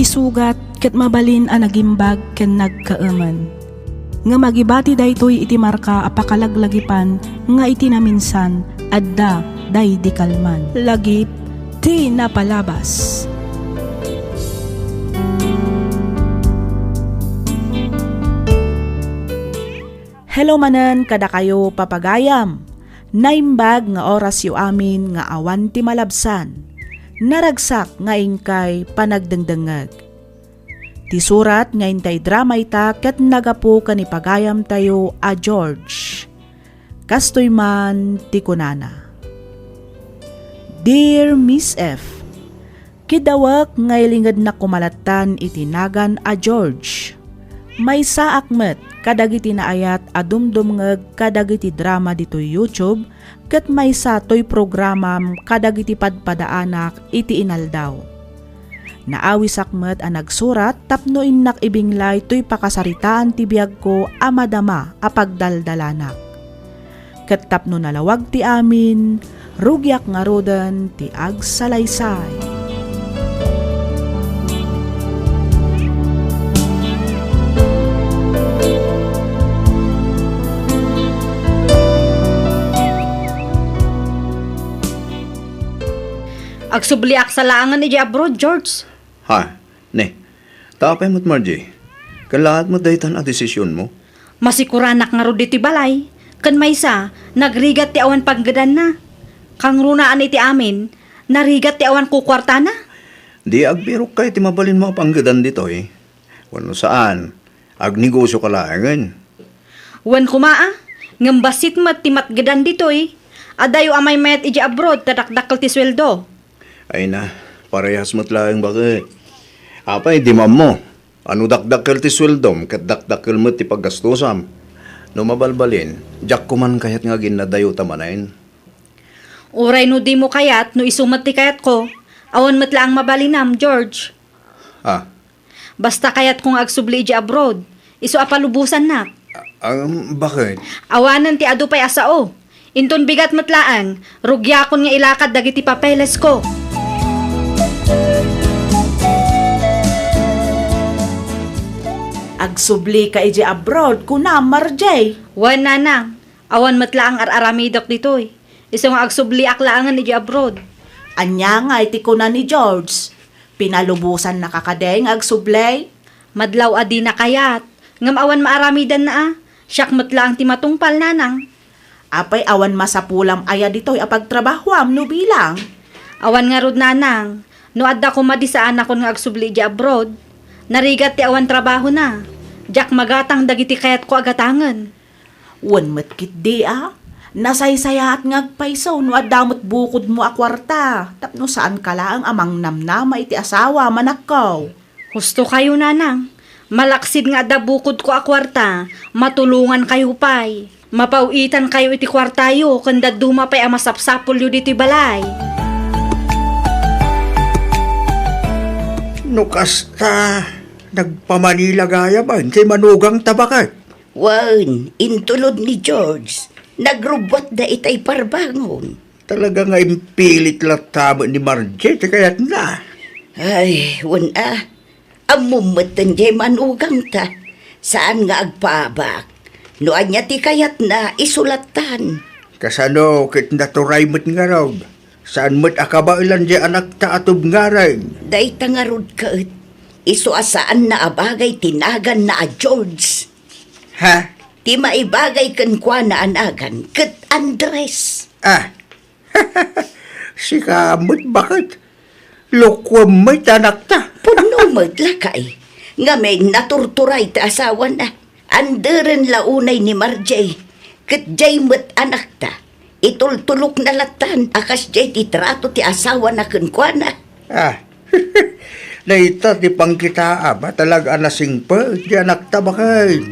isugat ket mabalin a nagimbag ken nagkaeman. Nga magibati daytoy iti marka a pakalaglagipan nga iti naminsan adda day di kalman. Lagip ti napalabas. Hello manen kada kayo papagayam. Naimbag nga oras yu amin nga awan ti malabsan. Naragsak nga ingkay panagdengdengag. Ti surat nga intay drama ita ket nagapu kanipagayam tayo a George. Kastoy man ti kunana. Dear Miss F, kidawak nga ilingad na kumalatan itinagan a George. May saakmet kadagiti naayat adumdumngeg kadagiti drama dito YouTube ket may satoy programam kadagiti padpadaanak iti inaldaw. Naawi sakmet a nagsurat tapno innak ibinglay toy pakasaritaan ti biag ko a madama a pagdaldalanak. Ket tapno nalawag ti amin, rugyak nga roden ti agsalaysay. Agsubliak sa laangan ni abroad, George. Ha? Ne, tapay mo't Margie. Kalahat mo dahitan a desisyon mo. Masikuranak nga ro diti balay. Kan maysa, nagrigat ti awan paggadan na. Kang runaan iti amin, narigat ti awan kukwarta na. Di agbirok kay ti mabalin mo panggadan dito eh. Wano saan, agnegosyo ka laangan. Wan kumaa, ngambasit mat ti matgadan dito eh. Adayo amay mayat iti abroad, tadakdakal ti sweldo. Ay na, parehas mo't laang bakit. Apay, di mo. Ano dakdakal ti sweldom, kat dakdakal mo ti paggastusam. No mabalbalin, jak kuman kayat nga ginadayo tamanayin. Uray no di mo kayat, no isumat ti kayat ko. Awan mat laang mabalinam, George. Ah, Basta kayat kong agsubli iti abroad. Isu apalubusan na. bakit? Awanan ti adu pay asao. Inton bigat matlaang, rugyakon nga ilakad dagiti papeles ko. Agsubli ka iti abroad kuna Marjay. Wan nanang, awan matlaang ar-aramidok ditoy. Isu nga agsubli aklaangan iti abroad. Anya nga iti kuna ni George. Pinalubusan na kakadeng agsublay. Madlaw adi na kayat. Ngam awan maaramidan na ah. Siyak matlaang ti matungpal nanang. Apay awan masapulam aya ditoy apagtrabahuam no bilang. Awan nga rod nanang. No adda ko madisaan ako nga agsubli iti abroad. Narigat ti awan trabaho na. Jak magatang dagiti kayat ko agatangan. Wan matkit di ah. Nasaysaya at ngagpaysaw no adamot bukod mo a kwarta. Tapno saan ka laang amang namnama iti asawa manakaw. Husto kayo nanang. Malaksid nga da bukod ko a kwarta. Matulungan kayo pay. Mapauitan kayo iti kwartayo kanda dumapay a masapsapol yu diti balay. No kasta, nagpamanila gaya man, kay manugang tabakat. Wan, intulod ni George. Nagrubot na itay parbangon. Talaga nga impilit latamo ni Margie, kaya't na. Ay, wan amumatan jay manugang ta. Saan nga agpaabak? Noan niya ti kayat na isulatan. Kasano, kit naturay mo't nga raw. Saan mo't akabailan jay anak ta atob nga rin. Day tangarod kaet. Isu asaan na abagay tinagan na a George. Ha? Ti maibagay kan kwa na anagan, ket Andres. Ah, si kamot bakit? Lukwam mo't anak ta. Puno maglakay. Nga may naturturay ta asawa na. Anderen launay ni Marjay. Ket jay mo't anak ta. Itultulok na latan. Akas jay ti trato ti asawa na kenkwana. Ah, naita ti pangkitaa ba talaga anasing pa, di anak ta bakit?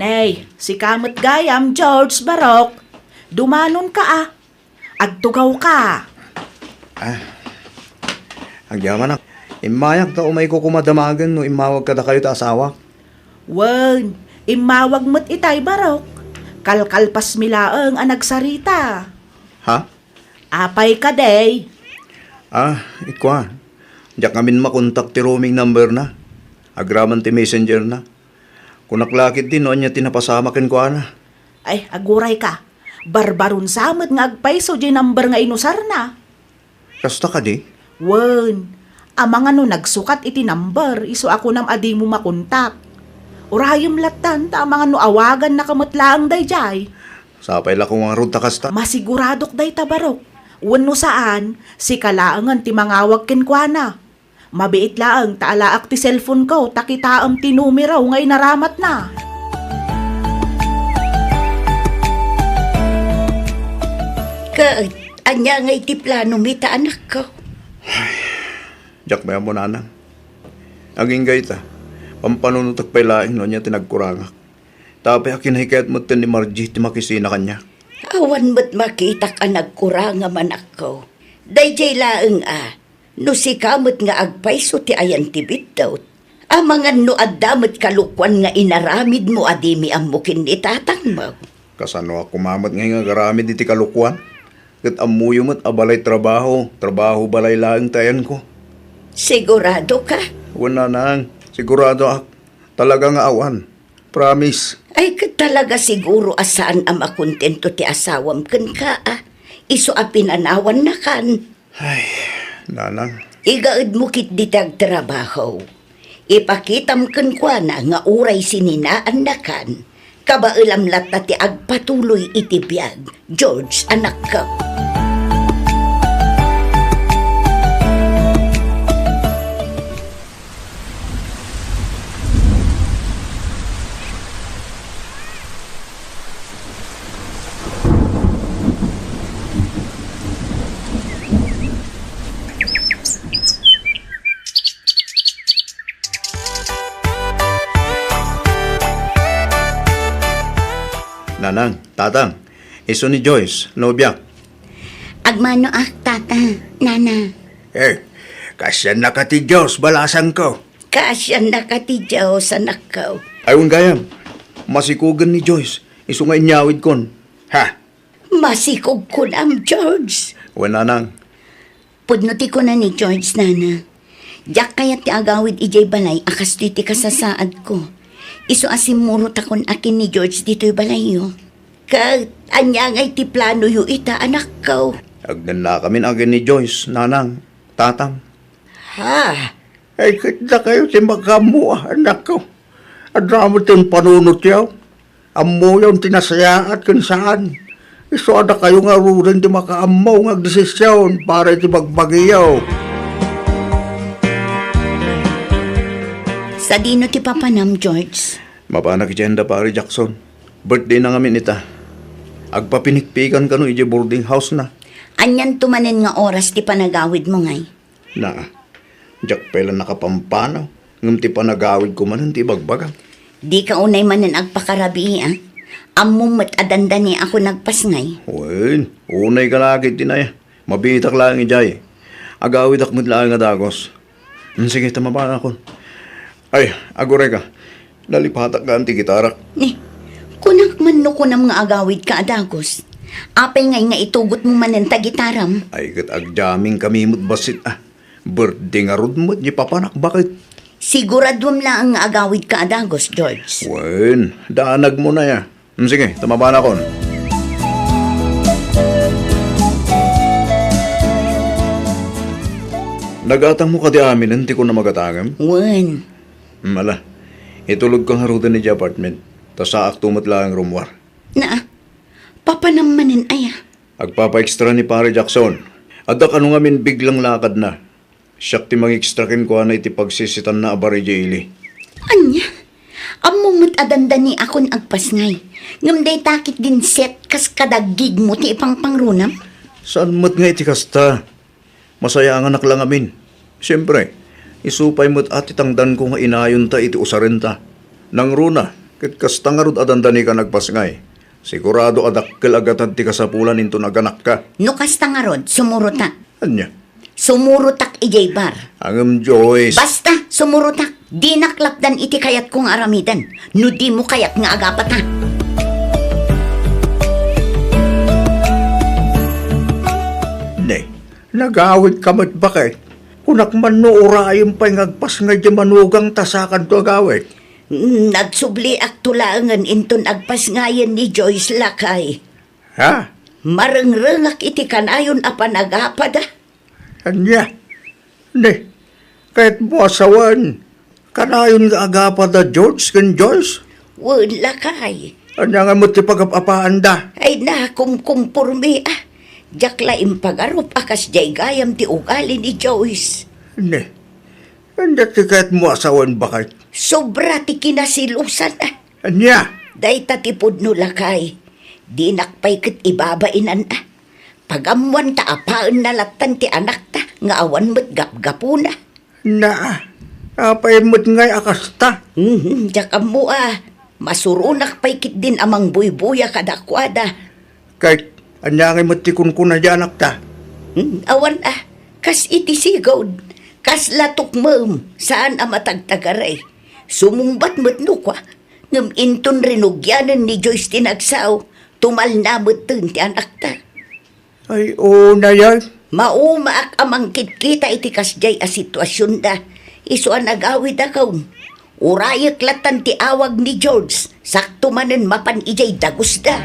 Nay, si kamot gayam George Barok. Dumanon ka ah. Agtugaw ka. Ang yaman na. Imayak ta umay ko kumadamagan no imawag ka da kayo ta asawa. Wan, imawag mo't itay Barok. Kalkalpas milaeng ang nagsarita. Ha? Apay ka day. Ikwa. Diyak ngamin makontak ti roaming number na. Agraman ti messenger na. Kunaklakit din noon niya tinapasama ken kwa na. Ay, aguray ka. Barbaron samad nga agpaiso di number nga inusar na. Kasta ka di? Wen, amang ano nagsukat iti number, iso ako nam adi mo makontak. Urayom latan, ta amang ano awagan na kamutlaang dayjay. Sapay la kung ang ruta kasta. Masiguradok day tabarok. Wano saan, si kalaangan ti mangawag kenkwana. Mabiit laang taalaak ti cellphone ko, takitaam ti numero ngay naramat na. Kat, anya nga iti plano mita anak ko. Diyak maya mo nanang. Aging gayta. Pampanunutak pa'y laing no niya tinagkurangak. Tapay akin hikayat mo ni Margie ti makisina kanya. Awan mo't makita ka nagkuranga manak ko. Dayjay laeng no si kamot nga agpaiso ti ayan ti bitaw. Amangan no addamot kalukwan nga inaramid mo adimi ang mukin ni tatang mo. Kasano ako mamot ngayon nga garamid iti kalukwan. Kat amuyo mo't abalay trabaho. Trabaho balay laeng tayan ko. Sigurado ka? Wala nang. Sigurado ak. Talaga nga awan. Promise. Ay ka talaga siguro asaan ang makontento ti asawam ken ka Iso a pinanawan na kan. Ay, nanang. Igaad mo kit ditag trabaho. Ipakitam ken kwa na nga uray sininaan na kan. Kabailam lata ti agpatuloy iti biyag. George, anak ko. Nanang, tatang. Iso ni Joyce, nobya. Agmano tata, nana. Kasyan na ka ti Diyos, balasan ko. Kasyan na katidyaw sa nakaw. Ayun gayam. Masikugan ni Joyce. Iso nga inyawid kon. Ha? Masikog ko na ang George. Wala nanang. Pudnuti ko na ni George, nana. Diyak kaya ti agawid ijay balay akas diti kasasaad ko. Iso asimuro takon akin ni George dito'y balayo. Kat, anya ngay ti plano yu ita anak ko. Agdan na kami agin ni Joyce, nanang, tatang. Ha? Ay, kita kayo si magamu, anak ko. Adramot yung panunot yaw. Amo yung tinasayaat kung saan. Iso ada kayo nga rurin di makaamaw nga desisyon para iti magbagiyaw. Sa dino ti papanam, George? Mapanak ijenda pare Jackson. Birthday na ngamin ita. Agpapinikpikan ka no iji boarding house na. Anyan tumanen nga oras ti panagawid mo ngay. Na, Jack pala nakapampanaw. Ngam ti panagawid ko man ti bagbagang. Di ka unay manen agpakarabi, Amumot adandani ako nagpasngay. Wen, unay ka lagi tinaya. Mabitak lang ijay. Agawid akmit lang nga dagos. Sige, tama pa ako. Ay, agore ka. Nalipatak ka anti gitarak. Kunak man no ko ng mga agawid ka adagos. Apay ngay nga itugot mo manen ta gitaram. Ay, kat agjaming kami mo't basit Birthday nga rod mo't di papanak. Bakit? Siguradwam lang ang agawid ka adagos, George. Wen, daanag mo na ya. Sige, tama pa na kon. Nagatang mo ka di amin, hindi ko na magatangam. Wen. Mala, itulog kang harutan ni di apartment. Tas saak tumot lang ang roomwar. Papanamanin Agpapa-extra ni pare Jackson. Adak ano nga min biglang lakad na. Siyak ti mang-extrakin ko na iti pagsisitan na abari jaili. Anya? Amumot adandani akon agpasngay. Ngamday takit din set kas kadagig mo ti ipang pangrunam. Saan mo't nga iti kasta? Masaya ang anak lang amin. Siyempre, isupay mo't ati tangdan ko nga inayon ta iti usaren ta. Nang runa, kat kasta nga rod adandani ka nagpasngay. Sigurado adakkel agatan ti kasapulan into naganak ka. No kasta nga rod, sumurutak. Anya? Sumurutak ijay bar. Angam Joyce. Basta, sumurutak. Di naklapdan iti kayat kong aramidan. No di mo kayat nga agapat ha. Nagawid kamat bakit? Kunak man no urayon pa'y ngagpas nga di manugang tasakan to agawid. Nagsubli ak tulangan inton agpas ngayon ni Joyce Lakay. Ha? Marengrengak iti kanayon apa nagapad ah. Anya? Ne, kahit buwasawan. Kanayon nga agapa da George kan Joyce. Wan Lakay. Anya nga mo ti pagapapaan da. Ay na kumkumpurmi ah. Jakla impagarup akas jay gayam ti ugali ni Joyce. Ne, anya ti kahit buwasawan bakit? Sobra ti kinasilusan ah. Anya? Day tatipod no Lakay. Di nakpay ket ibabainan ah. Pagamuan ta apaan nalatan ti anak ta. Nga awan mo't gapgapuna. Na, apay mo't ngay akasta. Jakam mo ah. Masurunak pay kit din amang buybuya kadakwada. Kahit anya ngay mo't ti kunkuna di anak ta. Awan ah. Kas iti sigod. Kas latok mem. Saan ang matagtagaray. Sumumbat mo't nukwa. Ngam inton rinugyanan ni Joyce tinagsaw. Tumal na mo't ti anak ta. Ay, oo na yan. Maumaak amang kitkita iti kasjay a sitwasyon da. Iso ang nagawid akaw. Urayak latan ti awag ni George. Sakto manen mapan ijay dagus da.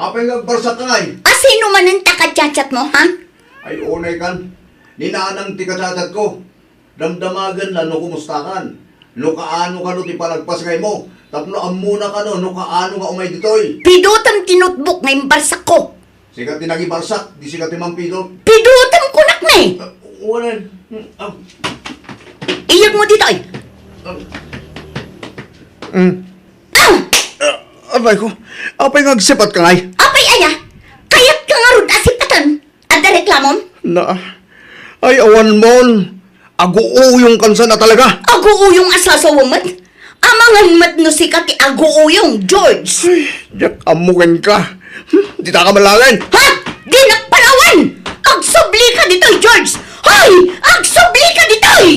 Apay ngagbarsak kay. Sino manen takadjatjat mo, ha? Ay unay kan. Ninanang ti kacacat ko. Damdamagan na no kumusta kan. No kaano ka no ti palagpas ngay mo. Tapno amuna ka no kaano nga umay ditoy. Pidutan tinutbuk ngayong barsak ko. Sikat tinagi barsak, di sikat timampidot. Pidutan ko nak na eh. Uwanan. Iyag mo dito ay. Abay ko, apay ngagsipat ka ngay. Apay aya, kayat ka nga rod asipatan. Ada reklamon? Na, ay awan mon. Aguuyong kansa na talaga. Aguuyong asasawamat. Amangan mat no sikat ti aguuyong, George. Yak amukan ka. Di ta ka malalan. Ha? Di nakpanawan! Agsubli ka dito'y, George! Hoy! Agsubli ka dito'y!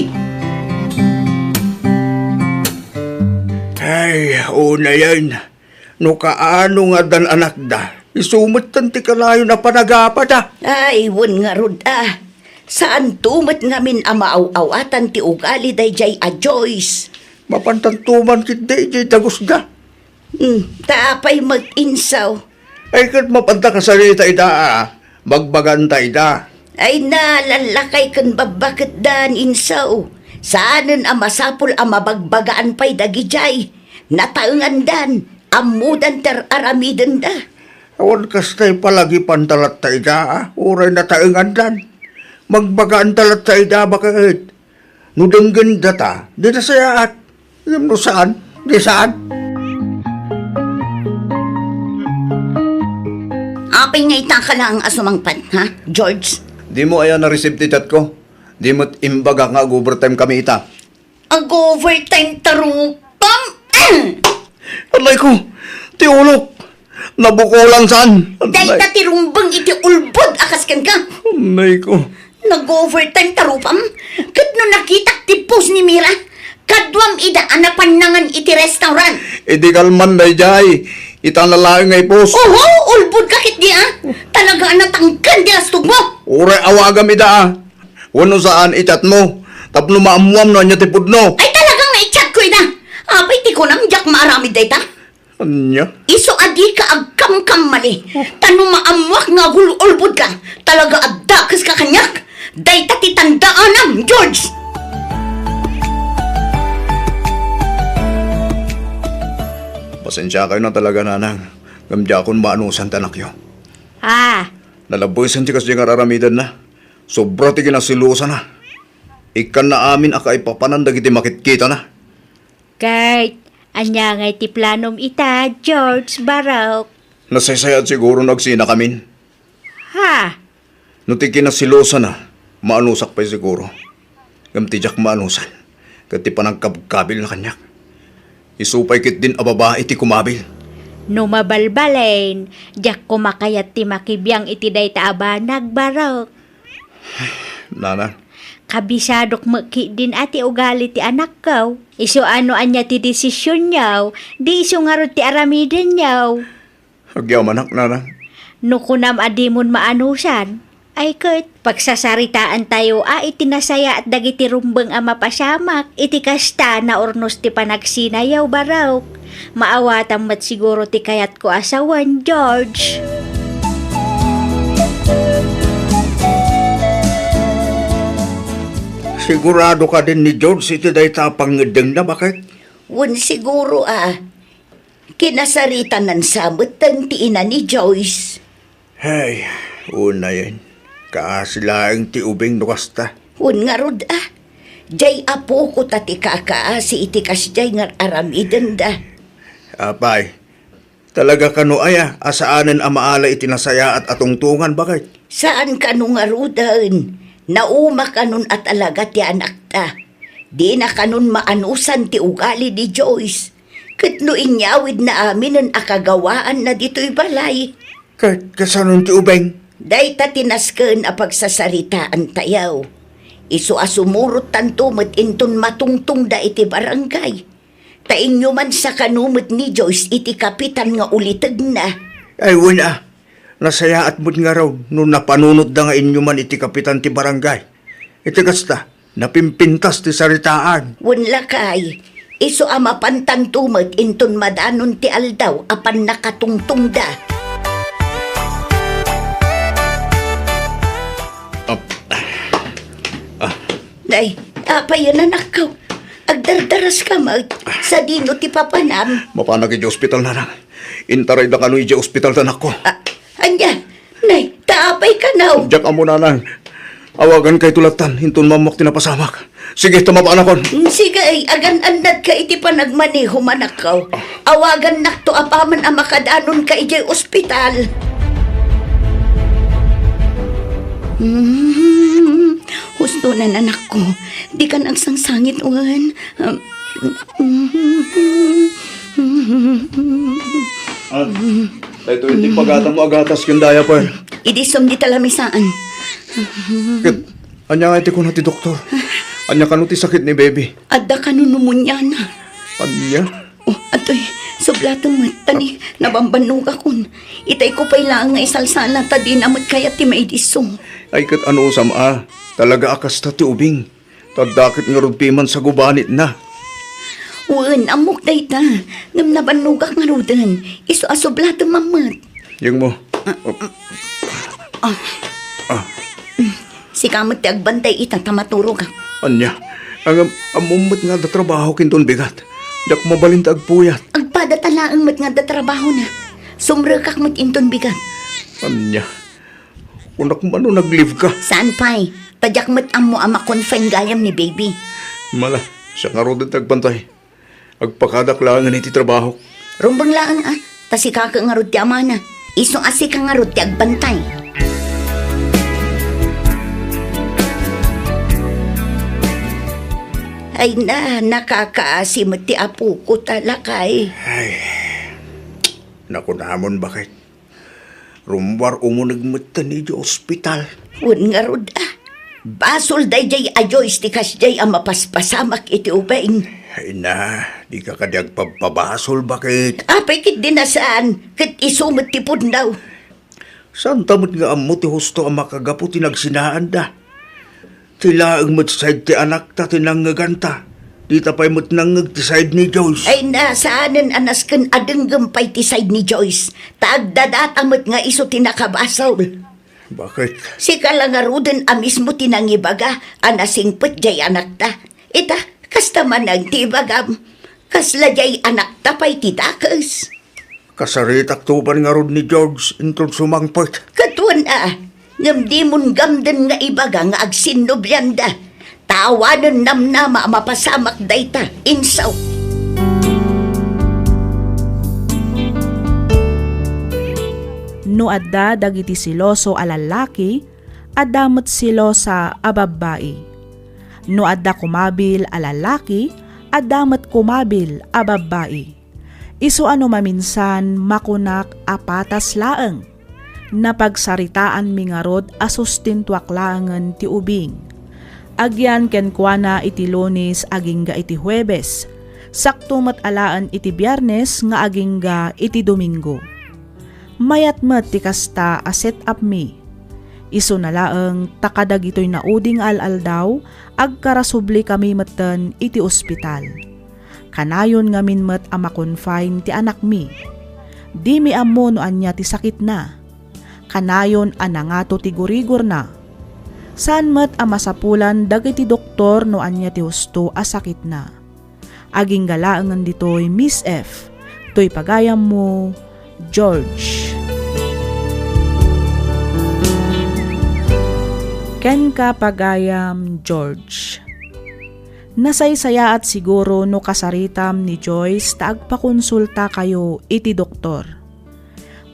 Ay, una yan. No kaano nga dan anak da. Isumot tanti ka layo na panagapa da. Ay, wan nga rod ah. Saan tumat ngamin amaaw-awatan ti ugali day jay a Joyce? Mapantantuman kit di dagus da. Tapay mag-insaw. Ay kat mapanta ka sa rita ida. Bagbagan ta ida. Ay nalalakay kan babakit dan insaw. Saanan ang masapul ang mabagbagaan pa'y dagijay. Nataungan dan. Amudan ter aramidan da. Awan kastay palagi pantalat ta ida. Uray na taingan dan. Magbagaan talat ta ida bakit. Nudenggan data. Di na sayaat. Yung no saan? Di saan? Apay nga itaka lang ang asumangpan, ha, George? Di mo ayan na-receive ti chat ko. Di mo imbaga nga overtime kami ita. Ag-overtime tarupam. Alay ko, ti ulok. Nabukulang saan? Dahil tatirumbang iti ulbod akas kan ka. Alay ko. Nag-overtime tarupam. Kat no nakita ti post ni Mira, kadwam ida anapan nangan iti restaurant. Idi kalman day jay. Itang lalaki ngay pos. Oho, ulbod kakit di ah. Talaga anatangkan di astog mo. Uray awagam ida ah. Wano saan itat mo. Tapno maamuam no anya tipod no. Ay talagang na-chat ko ida. Apay ti ko nang jak maarami dayta. Anya? Iso adi ka agkam-kam mali. Tanong maamuak nga ulbod ka. Talaga addakas ka kanyak. Dayta ti tandaanam, George. Pasensya kayo na talaga nanang. Gamdya akong maanusan tanak yo. Ah, Nalaboysan ti kas di nga raramidan na. Sobra ti kinasilusan na. Ikan na amin aka ipapanandag iti makitkita na. kahit anya nga ti planom ita, George Barok. Nasaysayad siguro nagsina kamin. Ha? No ti kinasilusan na, maanusak pa siguro. Gamti jak maanusan. Kati panagkabkabil na kanyak. Isupay kit din ababa iti kumabil. No mabalbalain, jak kumakayat ti makibiyang iti dayta aba nagbarok. Nana, Kabisadok maki din ati ugali ti anak ko. Iso ano anya ti desisyon niyaw, di iso nga ro ti aramiden niyaw. Agyaman nanang. No kunam adimon maanusan. Ay ket, pagsasaritaan tayo iti nasaya at dagiti rumbeng mapasamak, iti kasta na ornos ti panagsinayaw baraw. Maawatan mat siguro ti kayat ko asawan, George. Sigurado ka din ni George iti day tapang ngedeng na bakit? Wan siguro kinasaritan ng samot ang tiina ni Joyce. Hey, una yan. Kaasilaang ti ubing nukasta. Wan nga rod Jay apo ko tati kakaasi iti kasjay nga aramiden da. Apay, talaga kano asaanan amaala iti nasaya at atungtungan bakit? Saan ka nung arudan? Nauma ka nun at alaga ti anak ta. Di na ka nun maanusan ti ugali ni Joyce. Kat no inyawid na amin ang akagawaan na dito'y balay. Kasanon ti ubing? Day ta tinasken a pagsasaritaan tayaw. Isu asumurot tantumot inton matungtung da iti barangay. Tainyo man sa kanumot ni Joyce iti kapitan nga ulitag na. Ay wala. Nasaya at mo't nga raw nung napanunod da nga inyo man iti kapitan ti barangay. Iti kasta, napimpintas ti saritaan. Wala kay. Isu mapantantumot inton madanon ti aldaw apan nakatungtung da. Day, apayan na nakaw. Agdardaras ka mag. Sa dino ti papanam. Mapanag iti ospital nanang. Intaray da kanu iti ospital tanak ko. Anya, nay, taapay ka now. Diyak amo nanang. Awagan kay tulatan, hintun mamok tinapasamak. Sige, tumapaan ako. Sige ay, agan-anad ka iti panagmaneho manakaw. Awagan nakto apaman ang makadanon ka iti ospital. Husto na nanak ko. Di ka nagsangsangit, Juan. Ito hindi pagata mo agatas yung diaper. Idisom di talamisaan. Kit, anya nga iti ko na ti doktor. Anya kanu ti sakit ni baby. Adda ka nunumunya na. Anya? Oh, atoy, sublatong mo. Tani, nabambanog akon. Itay ko pa'y lang nga isalsala ta di namot kaya ti maidisong. Ay kat ano sama talaga akas ta ti ubing. Tadakit nga rugpiman sa gubanit na. Wan, amok day ta. Ngam nabanugak nga rudan. Iso asublatong mamat. Yung mo. Si kamot ti agbantay ita tamaturo ka. Anya, ang amumot nga da trabaho kinton bigat. Dak mabalintag puyat. Agpadatalaan mo't nga da trabaho na. Sumrekak mo't inton bigat. Anya, unak mano nag-leave ka. Saan pa'y? Tadyak mo't amo ama confine gayam ni baby. Mala, siya nga ro din tagbantay. Agpakadaklangan iti trabaho. Rumbang laan tasi kaka nga ro ti ama na. Isong asi ka nga ro ti agbantay. Ay na, nakakaasi mo ti apo ko talakay. Naku namon bakit? Rumbar umunag mata ni di ospital. Wan nga rod Basol day jay ajoys ti kasjay ang mapaspasamak iti ubain. Ay na, di ka kadyag pagpabasol bakit? Apay kit dinasaan, kit isumot ti pundaw. Saan tamot nga amo ti husto ang makagapu ti nagsinaan da? Tila ang matside ti anak ta tinangaganta. Di tapay mo't nangag ti side ni Joyce. Ay nasaanan anas kan adenggampay ti side ni Joyce. Taagdadatamot nga iso tinakabasol. Bakit? Si kalangaruden a mismo tinangibaga anasingpet jay anak ta. Ita, kasta man ang tibagam. Kasla jay anak ta pa'y titakas. Kasaritak tuban nga rod ni George intong sumangpot. Katuan ngam di mon gamdan nga ibaga nga agsinnobyanda. Tawanan namnama mapasamak dayta, insaw. No adda dagiti siloso a lalaki, adamot silosa a babae. No adda kumabil a lalaki, adamot kumabil a babae. Isu ano maminsan makunak a patas laeng. Napagsaritaan mingarod a sustintuak laengen ti ubing. Agyan kenkwana iti Lunes agingga iti Huwebes. Sakto mat alaan iti Biyernes nga agingga iti Domingo. Mayat met ti kasta a set up me. Iso na laeng takadag ito'y nauding al-aldaw, agkarasubli kami meten iti ospital. Kanayon ngamin met a makonfine ti anak mi. Di mi ammo no anya ti sakit na. Kanayon anangato ti gurigor na. Saan met a masapulan dagiti doktor no anya ti husto a sakit na. Aging galaangan dito'y Miss F. To'y pagayam mo, George. Ken ka pagayam, George. Nasaysaya at siguro no kasaritam ni Joyce ta agpakonsulta kayo iti doktor.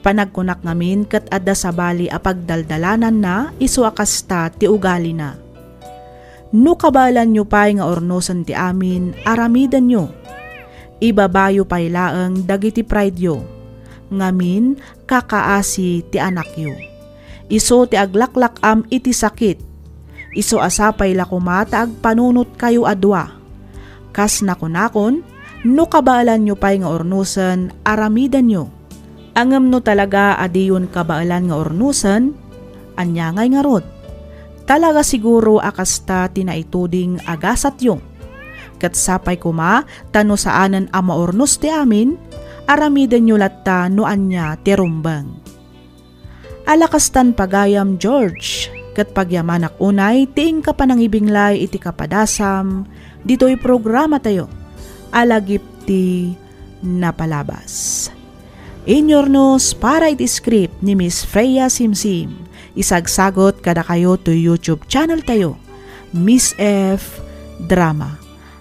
Panagkunak ngamin ket adda sa bali a pagdaldalanan na isu akasta ti ugali na. No kabalan nyo pay nga ornosan ti amin, aramidan nyo. Ibabayo pay laeng dagiti pride yo. Ngamin kakaasi ti anak yo. Iso ti aglaklak am iti sakit. Iso asapay la kumata agpanunot kayo adwa. Kas nakunakon, no kabaalan nyo pay nga ornusan, aramidan nyo. Angem no talaga adiyon kabaalan nga ornusan, anyangay nga rod. Talaga siguro akasta tinaituding agasat yung. Kat sapay kuma, tano saanan ama ornos ti amin, aramidan nyo latta no anya ti rumbang. Alakastan pagayam, George. Kat pagyamanak unay, tiing ka panangibinglay iti kapadasam, dito'y programa tayo. Alagip ti napalabas. Inyornos para iti script ni Miss Freya Simsim. Isagsagot kada kayo to YouTube channel tayo, Miss F Drama.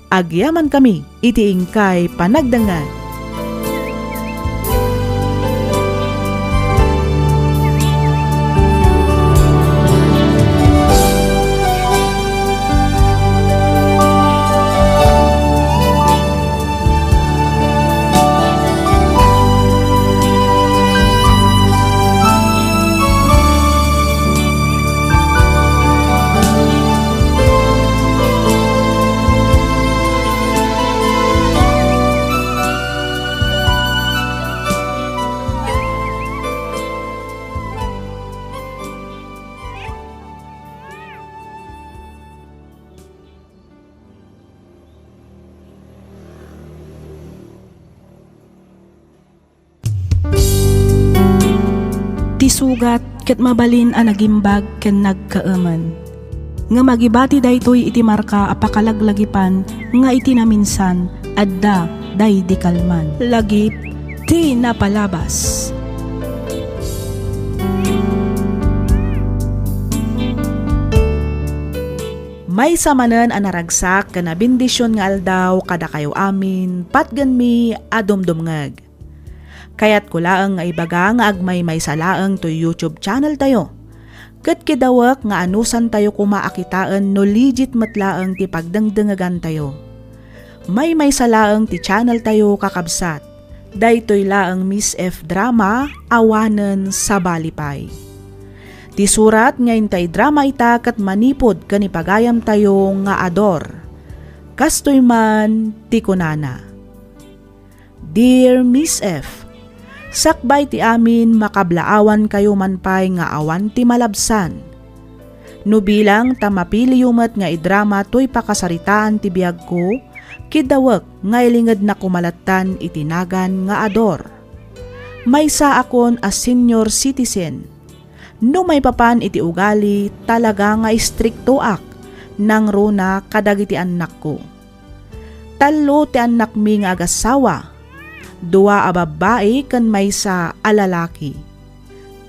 Agyaman kami, iti ingkay panagdangan. Sugat ket mabalin a nagimbag ken nagkaaman. Nga magibati daytoy iti marka apakalaglagipan nga iti naminsan adda day di kalman. Lagip ti napalabas. May samanen a naragsak ken bendisyon nga aldaw kada kayo amin patgan mi adumdumngeg. Kayat kulaang nga ibaga nga agmay may salaang to YouTube channel tayo. Ket kidawak nga anusan tayo kumaakitaan no legit matlaang ti pagdangdangagan tayo. May salaang ti channel tayo kakabsat. Daytoy laang Miss F Drama awanen sa balipay. Ti surat nga intay drama ita ket manipod kanipagayam tayo nga ador. Kastoy man ti kunana. Dear Miss F, sakbay ti amin makablaawan kayo manpay nga awan ti malabsan. No bilang tamapili yumet nga idrama to'y pakasaritaan ti biyag ko, kidawak nga ilingad na kumalatan itinagan nga ador. Maysa akon as senior citizen. No may papan iti ugali talaga nga istrikto ak nang runa kadagiti anak ko. Talo ti anak mi nga agasawa. Dua a babae ken maysa a lalaki.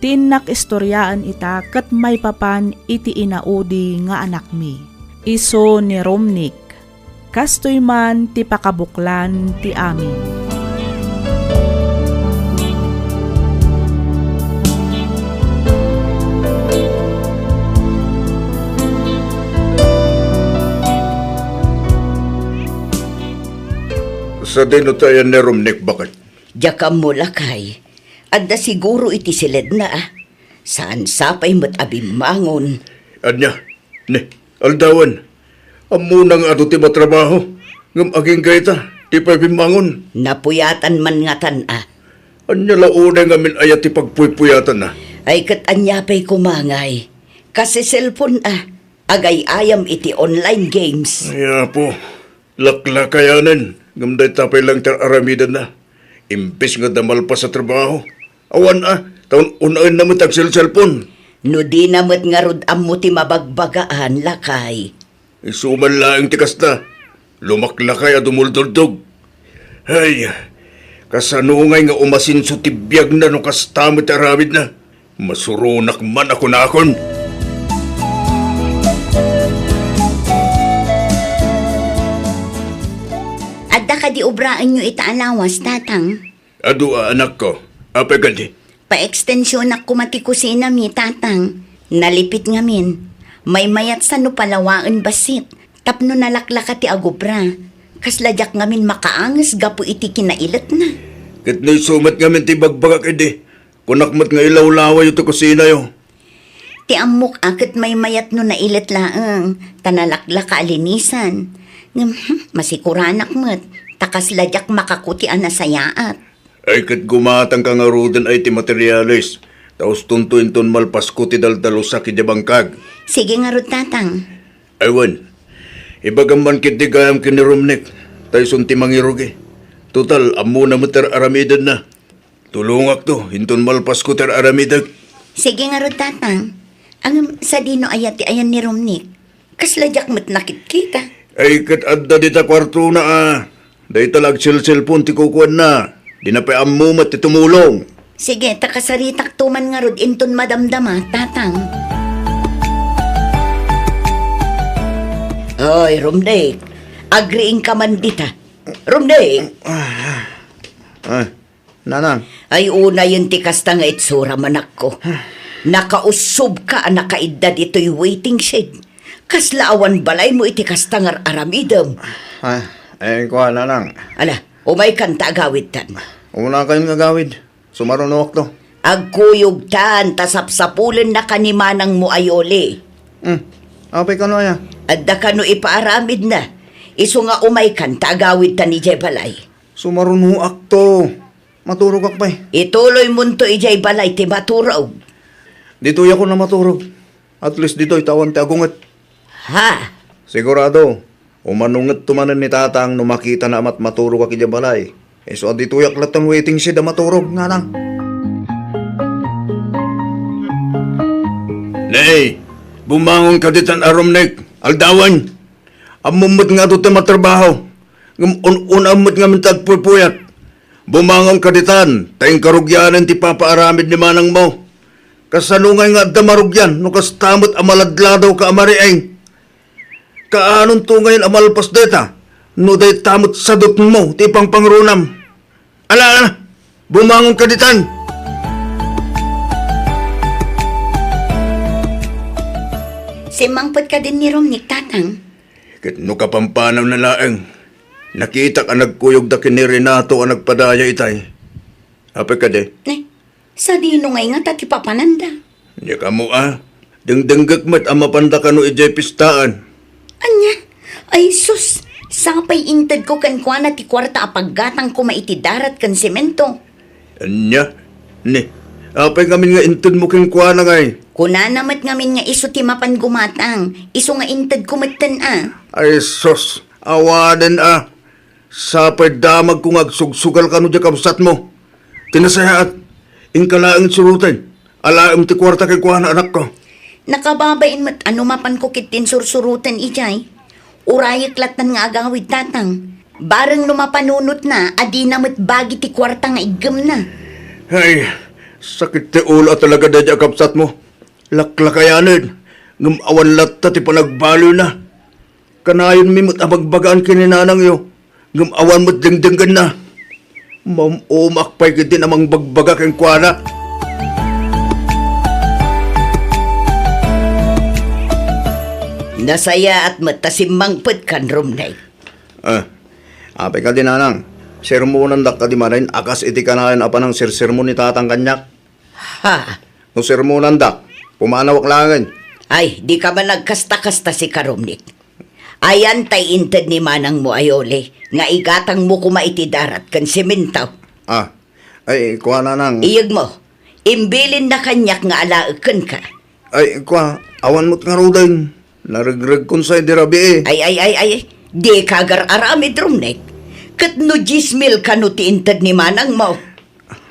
Tinak istoryaan ita ket may papan iti inaudi nga anak mi. Iso ni Romnik. Kastoy man ti pakabuklan ti amin. Sa dinutayan ni Romnik bakit? Diyakam mo lakay. Adda siguro iti silid na ah. Saan sapay mat abimangon. Anya, ne, aldawan. Amunang ato ti matrabaho. Ngam aging gaita, ti pa bimangon. Napuyatan man nga tan ah. Anya launay ngamin ayat ipagpuypuyatan na. Ay kat anyapay kumangay. Kasi cellphone agay ayam iti online games. Ay po, laklakayanan. Ngamday tapay lang aramidan na. Imbes nga damal pa sa trabaho. Awan taon unain na matag cellphone. No di namat nga rod ammo ti mabagbagaan lakay. Isuman laing tikasta. Lumaklakay at dumuldurdog. Ay, kasanungay nga umasin so tibiyag na no kastamit aramid na. Masurunak man ako na akon. Adda ka di obraan nyo itaalawas, tatang. Adu anak ko, apa ganti? Pa-extensyon ako matikusina mi, tatang. Nalipit ngamin. May mayat sa no palawaan basit. Tapno nalaklaka ti agobra. Kasladyak ngamin makaangas gapo iti kinailat na. Kat na sumat ngamin ti bagbagak edi. Kunakmat nga ilawlaway ito kusina yo. Ti amok akit may mayat no nailat laang. Tanalaklaka alinisan. Masikuranak mo't. Takasladyak makakuti ang nasayaat. Ay kat gumatang ka nga rudan ay ti materialis. Taos tuntuin ton malpas ko ti daldalo sa kidibangkag. Sige nga rod, tatang. Aywan, ibagaman kit di gayam kinirumnik. Tayo sunti mangirugi. Total, amo na mater aramidan na. Tulungak to, hinton malpas ko ter aramidag. Sige nga rod, tatang. Ang sa dino ayat ti ayan ni Romnik. Kasladyak mo't nakit kita. Ay kat adda dita kwarto na Day talag cellphone ti kukuan na. Di na pa amo mat ti tumulong. Sige, takasaritak tuman nga rod inton madamdama, tatang. Oy, Romdek. Agriing ka man dita. Romdek. Ay, nanang. Ay una yun ti kasta nga itsura manak ko. Nakausob ka nakaidad ito'y waiting shed. Kaslaawan balay mo iti kasta nga aramidam. Ay, kuha, nanang. Ala, umay kanta agawid tan. Una kayong gagawid. Sumarunok to. Agkuyog tan, tasapsapulan na kanimanang mo ayoli. Apay ka no ya. Adda ka no ipaaramid na. Iso nga umay kanta agawid tan ijay balay. Sumarunuak to. Maturog akpay. Ituloy mo to ijay balay ti maturaw. Dito ako na maturog. At least dito itawan ti agungat. Ha? Sigurado. Umanungat tumanan ni tatang no makita na amat maturog ak balay. So dito yak latang waiting siya da maturog nga lang. Nay, bumangon ka ditan aromnek. Aldawan. Amumot nga doon matrabaho. Unamot nga mintag puypuyat. Bumangon ka ditan. Tayong karugyanan ti papaaramid ni manang mo. Kasanungay nga damarugyan. No kastamot amaladladaw ka amarieng. Kaanon to ngayon amalpas deta. No day tamot sadot mo. Ti pangrunam. Ala, bumangon ka ditan. Simangpot ka din ni Romnik, tatang. Kat no kapampanaw na laeng. Nakita ka nagkuyog da kini Renato ang nagpadaya itay. Apa ka de? Sa dino ngay nga tati papananda. Hindi ka mo Dengdenggak mat ang mapanda ka no ijay pistaan. Anya? Ay sus, sapay intad ko kan kwa na ti kwarta apaggatang ko maitidarat kan semento. Anya? Ni, apay kami nga intun mo keng kwa na ngay. Kuna namat ngamin nga iso ti mapan gumatang. Iso nga intad ko matan Ay sos, awanan Sapay damag kung agsugsugal ka no di kamsat mo. Tinasayaat, ingkalaang surutan. Alaam ti kwarta kay kwa na anak ko. Nakababain mat ano mapan ko kitin sursurutan ijay. Urayak latan nga agawid, tatang. Barang lumapanunot na, adi na mat bagi ti kwarta nga igam na. Ay, sakit ti ulo talaga da di kamsat mo. Laklakayanan, ngumawan latta ti panagbalo na. Kanayon mi mo't abagbagaan kininanang yo. Ngumawan mo't dingdinggan na. Umakpay ka din amang bagbaga keng kuwana. Nasaya at matasimangpot kan Romney. Apay ka din, nanang. Sermonan dak ka di marain. Akas iti kanayan apa ng sermon ni tatang kanyak. Ha? No sermonan dak. Pumanawak langan. Ay, di ka ba nagkasta-kasta si Karomnik? Ayan tay intad ni manang mo ayole, nga igatang mo kumaitidarat kan sementaw. Ay, kuha na nang. Iyag mo, imbilin na kanyak nga alaakan ka. Ay, kuha, awan mo't nga rudan. Naragrag kon sa'y dirabi eh. Ay, di kagar aramid rumnek. Kat no 10,000 ka no tiintad ni manang mo.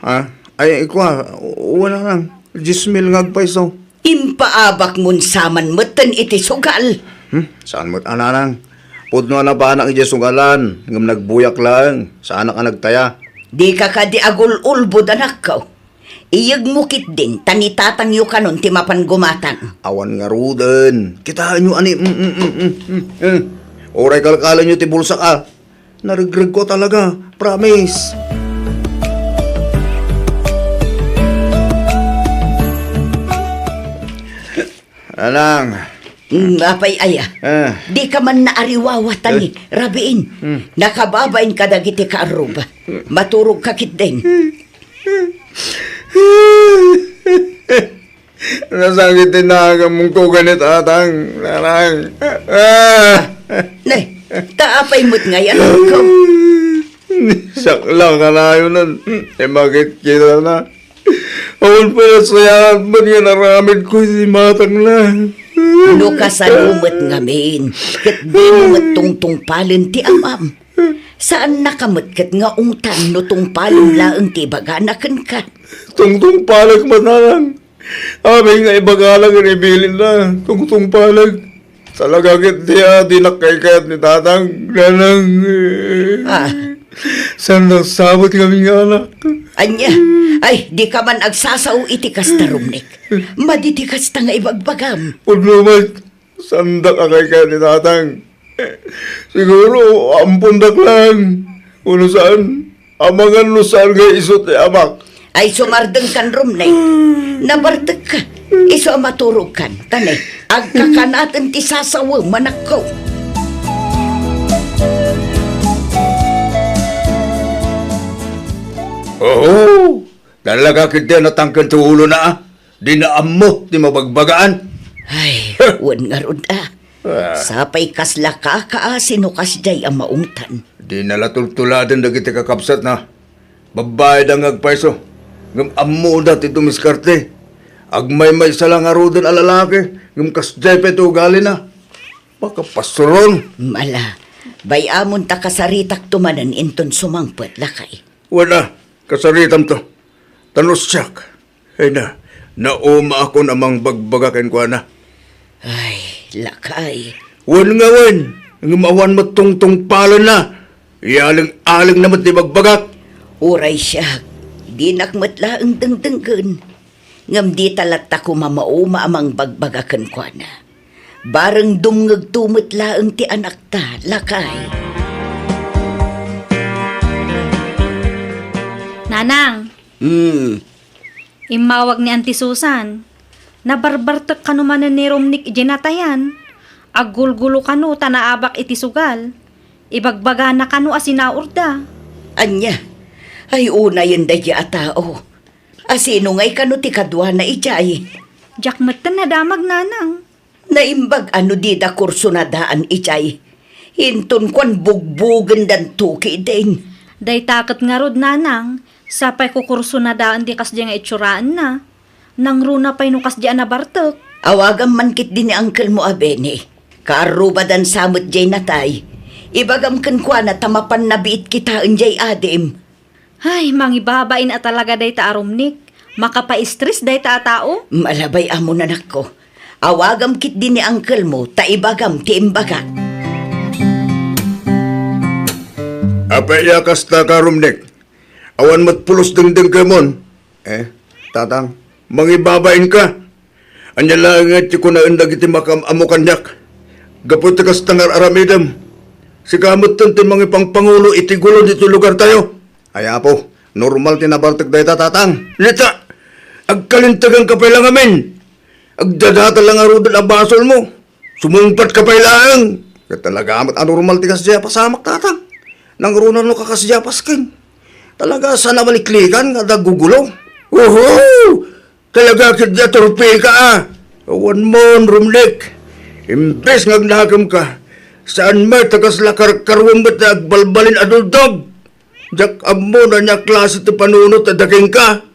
Ha? Ay, kuha, wala nang. 10,000 ngagpaiso. Impaabak mun saman meten iti sugal. Saan mo't ananang? Pudno na pa anak iti sugalan. Ngam nagbuyak lang. Saan ka nagtaya? Di ka di agul-ulbod anak ko. Iyag mukit din, tanitatang yu kanon ti mapan gumatan. Awan nga rudan. Kitaan nyo ani. Oray kalkalan nyo ti bulsa ka. Narigrag ko talaga. Promise. Anang. Apay aya. Di ka man naariwawatan ni Rabiin. Nakababain ka dagiti ka aruba. Maturog ka kit din. Nasakitin na ka mong ko ganit atang. Nanang. Nay, taapay mo't ngayon ko. Sakla ka na yun nun. Bakit kita na? Awal pa na sayahan mo nga naramid ko si matang na. No kasalumot ngamin. Kat di mo matungtong palin ti amam. Saan nakamot kat nga ungtan no tong palin laang ti baganakan ka? Tungtung palag manarang. Aming nga ibagalang inibilin na. Tungtung palag. Talaga kit diya dinakaykayat ni tatang. Nanang. Saan nasabot kami nga anak? Anya, ay di ka man agsasaw iti kastarumnik. Maditikas ta nga ibagbagam. Puno man. Sanda ka kay ni tatang. Siguro, ampundak lang. Uno saan? Amangan no saan kay isot ni amak. Ay sumardeng kan rumnek. Nabartag ka. Iso maturog kan. Tanay, agkakanatan ti sasawa manakaw. Oo. Talaga kita natangkan sa ulo na. Di na amo, di mabagbagaan. Ay, wan nga rod Sapay kasla ka sino kasjay ang maungtan. Di nalatultuladan na kita kakapsat na. Babayad ang agpaiso. Ngam amo na ti dumiskarte. Agmay-may salang arudan alalaki. Ngam kasjay pa ito ugali na. Makapasuron. Mala, bayamon ta kasaritak tumanan inton sumangpet lakay. Wala. Kasaritam to. Tanos siyak. Ay na. Nauma ako namang bagbagakin ko na. Ay, lakay. Wan nga wan. Ngumawan mo tungtong pala na. Ialing-aling naman di bagbagak. Uray siya. Di nakmatla ang dengdenggan. Ngam di talata ko mamauma amang bagbagakan ko na. Barang dumngag tumatla ang ti anak ta, lakay. Nanang, imawag ni Auntie Susan. Nabarbartek ka naman ni Romnik ijinatayan. Agulgulo ka no, tanaabak iti sugal. Ibagbaga na ka no asinaurda. Anya, ay una yun dadya tao. Asino ngay ka no ti kadwa na ijay. Jakmet na damag nanang. Naimbag ano di da kurso na daan ijay. Hinton kwan bugbugan dan tuki din. Day takot nga rod nanang. Sapay ko kurso na daan di kas nga itsuraan na. Nang runa pa'y nukas di na bartok. Awagam man kit din ni uncle mo abene. Karubadan samot jay natay. Ibagam kan kwa na tamapan na biit kita jay adim. Ay, mangibabain at talaga day ta arumnik. Makapa-stress day ta tao. Malabay amo nanak ko. Awagam kit din ni uncle mo, taibagam ti imbaga. Apaya kasta karumnik. Awan mat pulos dengdeng kemon. Tatang, mangibabain ka. Anya lang nga ko na undag iti makam amukanyak. Gapot kas tangar aramidam. Sikamot tanti mga pangpangulo iti gulo dito lugar tayo. Ay apo, normal tinabartek dahi tatang. Lita, agkalintagan ka pa lang amin. Agdadata lang arudan ang basol mo. Sumumpat ka pa lang. Kaya talaga amat anormal tikas diya pasamak tatang. Nang runan no kakasdiya paskin. Talaga sana maliklikan nga dagugulo. Talaga kidya torpe ka Awan mon rumlik. Imbes ngagnagam ka. Saan may tagas lakar-karwang ba't agbalbalin aduldog. Jak amo na niya klase ti panunot at daking ka.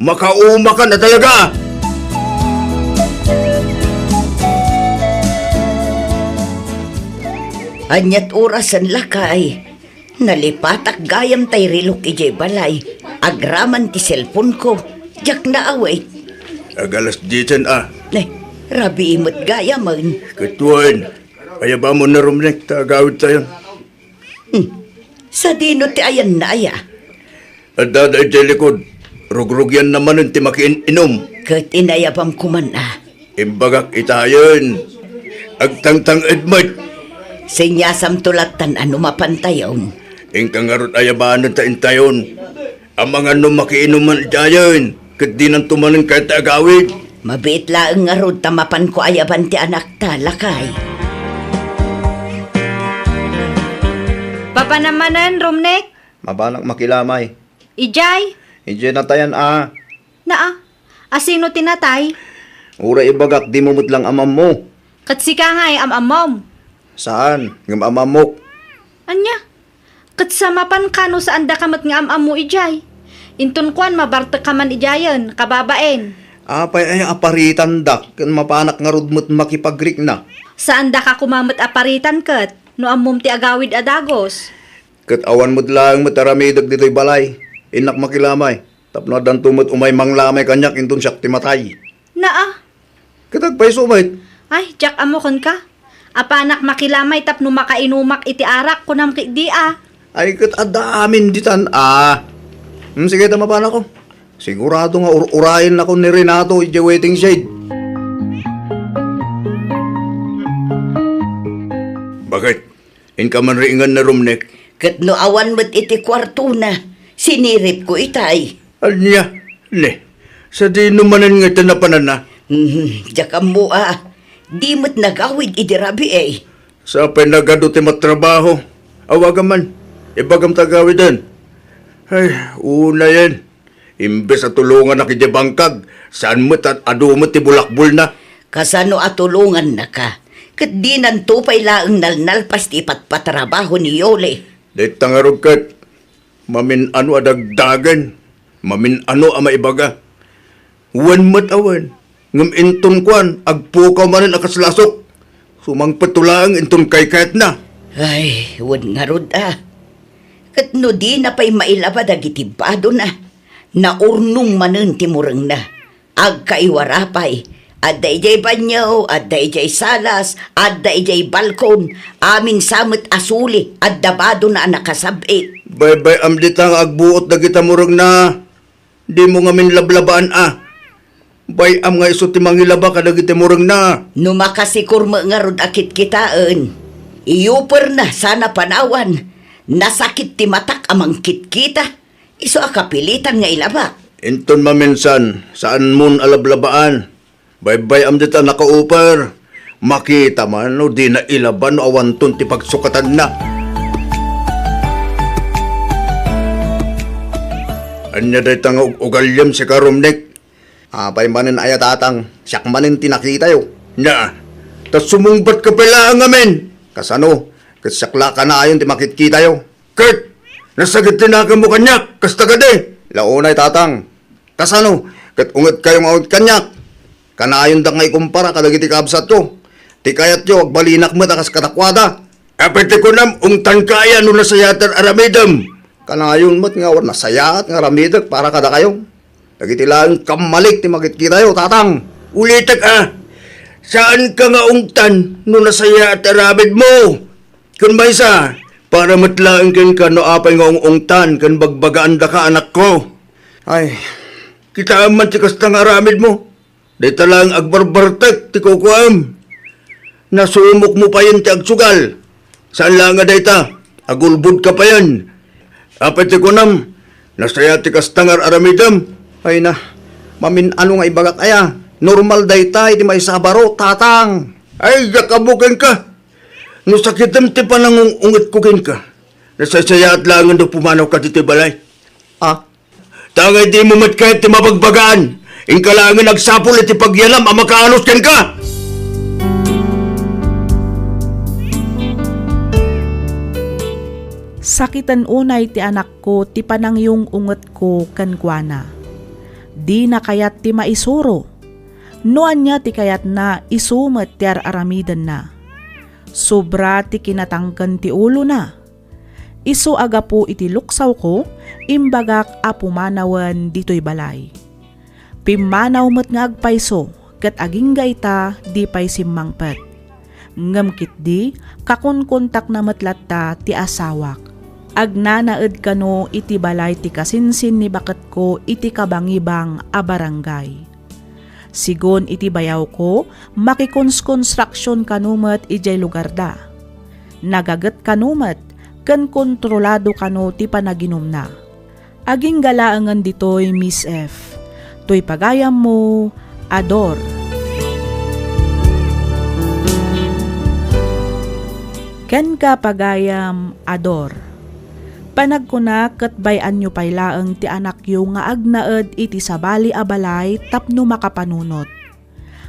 Makauma ka na talaga. Anyat orasan lakay. Nalipatak gayam tay rilok ijay balay. Agraman ti cellphone ko. Jak na away. Agalas diyan Rabi imot gayaman. Katuan. Kaya ba mo na rumnek tagawid tayo? Sa dino ti ayan na aya. At daday di likod. Rugrug yan naman yung timakin inom. Kat inayabam kuman Imbagak itayon. Agtangtang edmat. Sinyasam tulatan ano mapantayon. Ingkang arot ayabanan ta intayon. Ang mga makiinuman itayon. Kat di nang tumanin kahit agawid. Mabit laeng nga rod tamapan ko ayaban ti anak ta, lakay. Papanamanan, Romnek? Mabalak makilamay. Ijay? Hindi na tayan Naa? Asino tinatay? Ura ibagak di mo lang amam mo. Katsika nga ay amamom. Saan? Ngam amam mo. Anya? Katsamapan kano saan da kamat nga amam mo ijay? Intun kwan mabarta ka man ijayan, kababaen. Apay ay aparitan dak. Kan mapanak nga rudmut makipagrik na. Saan da ka kumamot aparitan kat? No amom ti agawid adagos. Kat awan mo't lang mataramidag dito'y balay. Inak makilamay. Tapno dan tumot umay manglamay kanyak intun siyak timatay. Naa? Katagpay sumait. Ay, jak amo kon ka. Apanak makilamay tapno makainumak iti arak kunam di Ay kat adamin ditan sige tama pa na ko. Sigurado nga urayin ako ni Renato iti waiting shade. Bakit? Inka man ringan na rumnek. Kat no awan mo't iti kwarto na. Sinirip ko itay. Anya? Sa di numanan nga tanapanan na. Jakam mo Di mo't nagawid idirabi Sa pinagado ti matrabaho. Awagan man. Ibagam tagawid din. Ay, una yan. Imbes na tulungan na kiti bangkag, saan mo't at ado mo't ti bulakbol na. Kasano atulungan na ka. Kat di nantupay laeng nalnalpas ti patpatrabaho ni Yole. Dahil tangarog kat, mamin ano adagdagan, mamin ano ang maibaga. Wan mo't awan, ngam inton kwan, agpukaw manin akaslasok. Sumang patulaang inton kay kahit na. Ay, wan nga rod Kat no di na pa'y mailabad agitibado na. Naurnong manen timurang na. Agkaiwarapay. Adda ijay banyaw, adda ijay salas, adda ijay balkon. Amin samot asuli, adda bado na nakasabit. Bay-bay amditang agbuot na kita murang na. Di mo nga min lablabaan Bay am nga iso ti mangilaba kada kita murang na. No makasikur mo nga rod akit kitaan. Iyuper na sana panawan. Nasakit ti matak amang kitkita. Iso akapilitan nga ilaba. Inton maminsan, saan mun alablabaan? Bay-bay amdita nakauper. Makita man no di na ilaban no awanton ti pagsukatan na. Anya day tanga ugalyam si Karumnek. Apay manin aya tatang. Siyak manin tinakita yo. Na, tas sumungbat ka pala ang amin. Kasano? Katsakla ka na ayon ti makitkita yo. Kurt, nasagit tinaka mo kanyak, kasta ka de. Launay tatang. Kasano? Kat unget kayong awit kanyak. Kanayon da ngay kumpara kadagiti kabsat ko. Ti kayat yo agbalinak mo takas katakwada. Apete ko nam, ungtan kaya no nasayatar aramidam. Kanayon mo't nga war nasayaat nga ramidag para kada kayo. Dagiti lang kamalik ti makitkita yo tatang. Ulitak saan ka nga ungtan no nasayaat aramid mo? Kun ba isa, para matlaang ka no apay nga ungtan kan bagbagaan da ka anak ko. Ay, Kita aman ti kasta nga aramid mo. Day talang agbarbartek ti kukuam. Nasumok mo pa yan ti agsugal. Saan lang nga day ta? Agulbud ka pa yan. Apat ti kunam. Nasaya ti kasta nga aramidam. ay na. Mamin ano nga ibagak aya. Normal day tay ti may sabaro tatang. Ay, yakabukan ka. No sakitam ti panangung unget kukin ka. Nasasaya at langan do pumanaw ka dito balay. Tangay di mo mat kahit ti mabagbagaan. Ingkalangan nagsapol at ipagyalam ang makaanos ken ka. Sakitan unay ti anak ko ti panangyong unget ko kankwana. Di na kayat ti maisuro. Noan niya ti kayat na isumet ti aramidan na. Sobra ti kinatangkan ti ulo na. Isu aga po iti luksaw ko, imbagak apumanawan dito'y balay. Pimanaw met nga agpayso, ket aging gaita di pay simmangpet. Ngamkit di, kakunkontak na matlatta ti asawak. Agnanaed kano iti balay ti kasinsin ni baket ko iti kabangibang a barangay. Sigon iti bayaw ko, makikonskonstruksyon kanumet ijay lugar da. Nagaget kanumet, ken kontrolado kano ti panaginom na. Aging galaangan ditoy Miss F. To'y pagayam mo, Ador. Ken ka pagayam, Ador. Panagkuna ket bayan nyo paylaeng ti anak yo nga agnaed iti sabali a balay tapno makapanunot.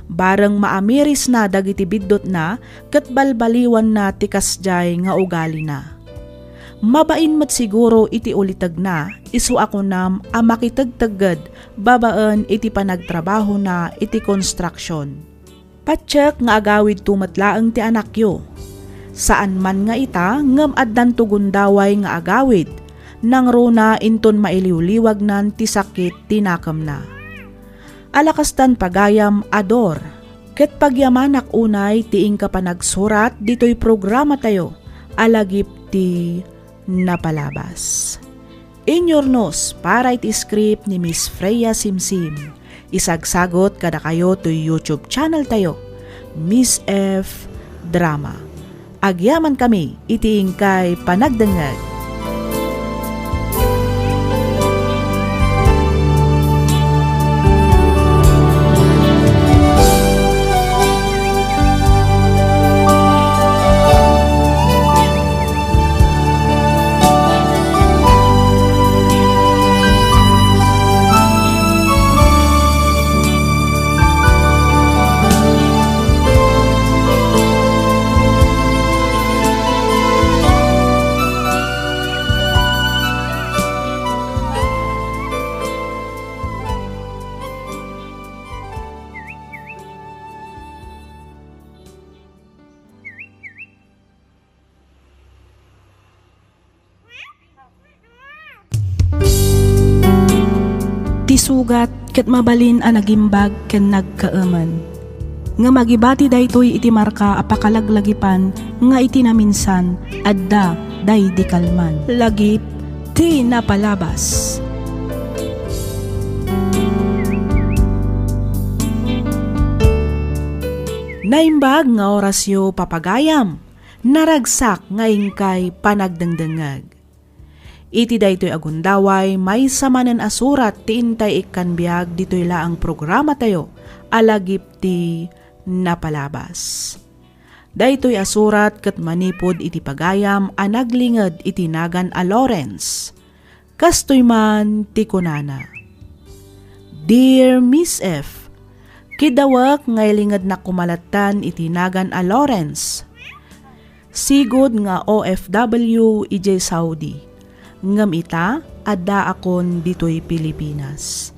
Bareng maamiris na dagiti biddot na ket balbaliwan na ti kasjay nga ugali na. Mabain met siguro iti ulitag na, isu ako nam a makitagtagad babaan iti panagtrabaho na iti construction. Patsyak nga agawid tumatlaeng ti anak yo. Saan man nga ita, ngam addan tugundaway nga agawid, nang runa inton mailiwliwag nan ti sakit tinakam na. Alakastan pagayam, Ador, ket pagyamanak unay tiing ka panagsurat dito'y programa tayo, alagip ti napalabas. Inyornos para iti script ni Miss Freya Simsim. Isagsagot kada kayo to YouTube channel tayo, Miss F Drama. Agyaman kami itiing kay panagdengeg. Ti sugat ket mabalin a nagimbag ken nagkaemen. Nga magibati daytoy iti marka apakalaglagipan nga iti naminsan adda day di kalman. Lagip ti napalabas. Naimbag nga orasyo papagayam, naragsak nga ingkay panagdengdengag. Iti daytoy agundaway may samanen asurat ti intay ikkanbiag ditoy laang programa tayo, alagip ti napalabas. Daytoy asurat ket manipod iti pagayam a naglinged iti nagan a Lawrence. Kastoy man ti kunana. Dear Miss F, kidawak nga ilinged na kumalatan iti nagan a Lawrence. Sigod nga OFW ijay Saudi. Ngam ita, adda akon ditoy Pilipinas.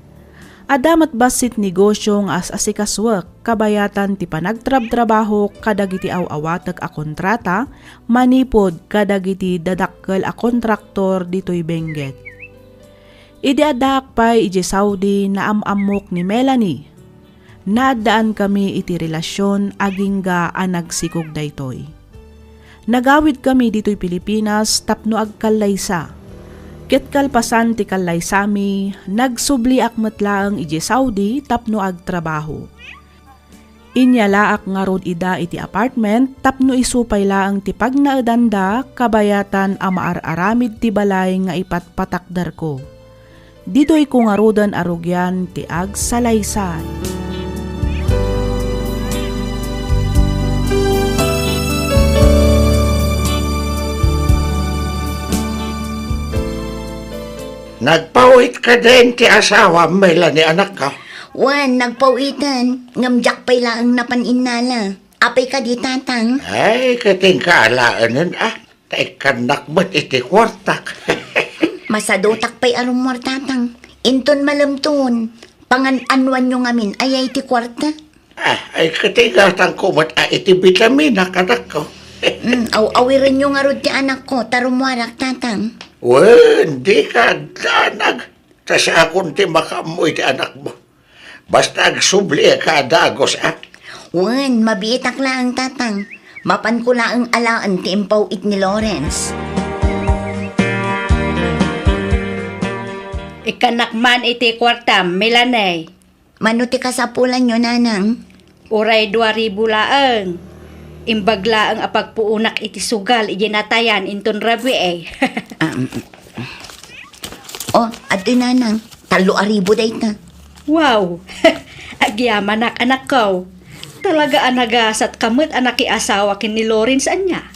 Adamat basit negosyo nga asikaswak, kabayatan ti panagtrab-trabaho kadagiti aw-awatag a kontrata, manipod kadagiti dadakkel a kontraktor ditoy Benguet. Idi adak pay iji Saudi na amamok ni Melanie. Naadaan kami iti relasyon agingga a nagsikog daytoy. Nagawid kami ditoy Pilipinas tapno agkalaysa. Ket kalpasan ti kalaysami, nagsubli akmatlaang iji Saudi tapno agtrabaho. Inyalaak nga rod ida iti apartment tapno isupay laang ti pagnaedanda kabayatan a maararamid ti balay nga ipatpatakdar ko. Didoy ko nga rodan arugyan ti agsalaysay. Nagpawit ka din ti asawa, Melanie, anak ka. Wan, nagpawitan. Ngamjak pa'y laang napaninala. Apay ka di tatang. Ay, kating kaalaanan Tay kanak ba't iti kwartak? Masadotak pa'y arumor tatang. Inton malamton. Pangan-anwan nyo ngamin ay ti kwarta. Ay katigatan ko mat iti vitamina kanak ko. Awirin nyo nga rod ti anak ko, tarumwarak tatang. Di ka danag. Tas akong ti makamoy ti anak mo. Basta agsubli ka dagos Wen, mabiitak lang tatang. Mapan ko lang ang alaan ti impaw it ni Lawrence. Ikanak man iti kwartam, Milanay. Mano ti kasapulan nyo, nanang? Uray 2,000 laeng. Imbagla ang apagpuunak iti sugal ijinatayan inton rabi eh. Ato nanang. 3,000 day ta. Wow! Agyaman anak ko. Talaga anagasat kamot anak asawa kin ni Lawrence anya.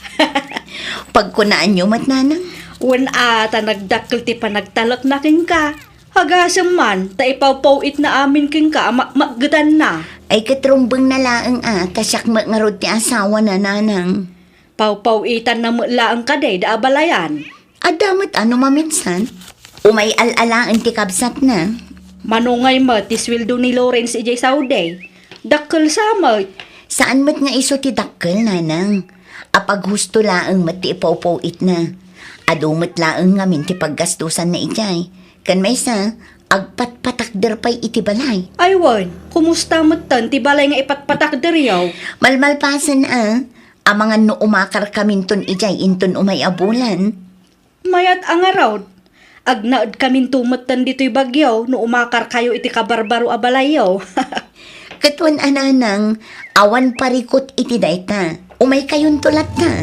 Pagkunaan nyo, mat nanang? Wen ata nagdakkel ti panagtalak na king ka. Hagasam man, ta ipawpawit na amin king ka, magdan na. Ay katrumbang na laang tasyak nga rod ti asawa na nanang. Pawpawitan na mulaang kaday da abalayan. Adamat ano maminsan? Umay alalaan ti kabsat na. Manungay mo, ti sweldo ni Lawrence ijay sauday. Dakkel samot. Saan mat nga iso ti dakkel, nanang? Apag husto laang mat ti ipawpawit na. Adumat laang ngamin ti paggastusan na ijay. Kan may sa, agpatpatakder pa'y iti balay. Aywan, kumusta mo tan, ti balay nga ipatpatak deriyaw. Malmalpasan amangan no umakar kamin ton ijay inton umay abulan. Mayat ang araw. Agnaad kamin tumatan dito'y bagyaw, no umakar kayo iti kabarbaro abalayaw. Katwan ananang, awan parikot iti dayta. Umay kayon tulat ta.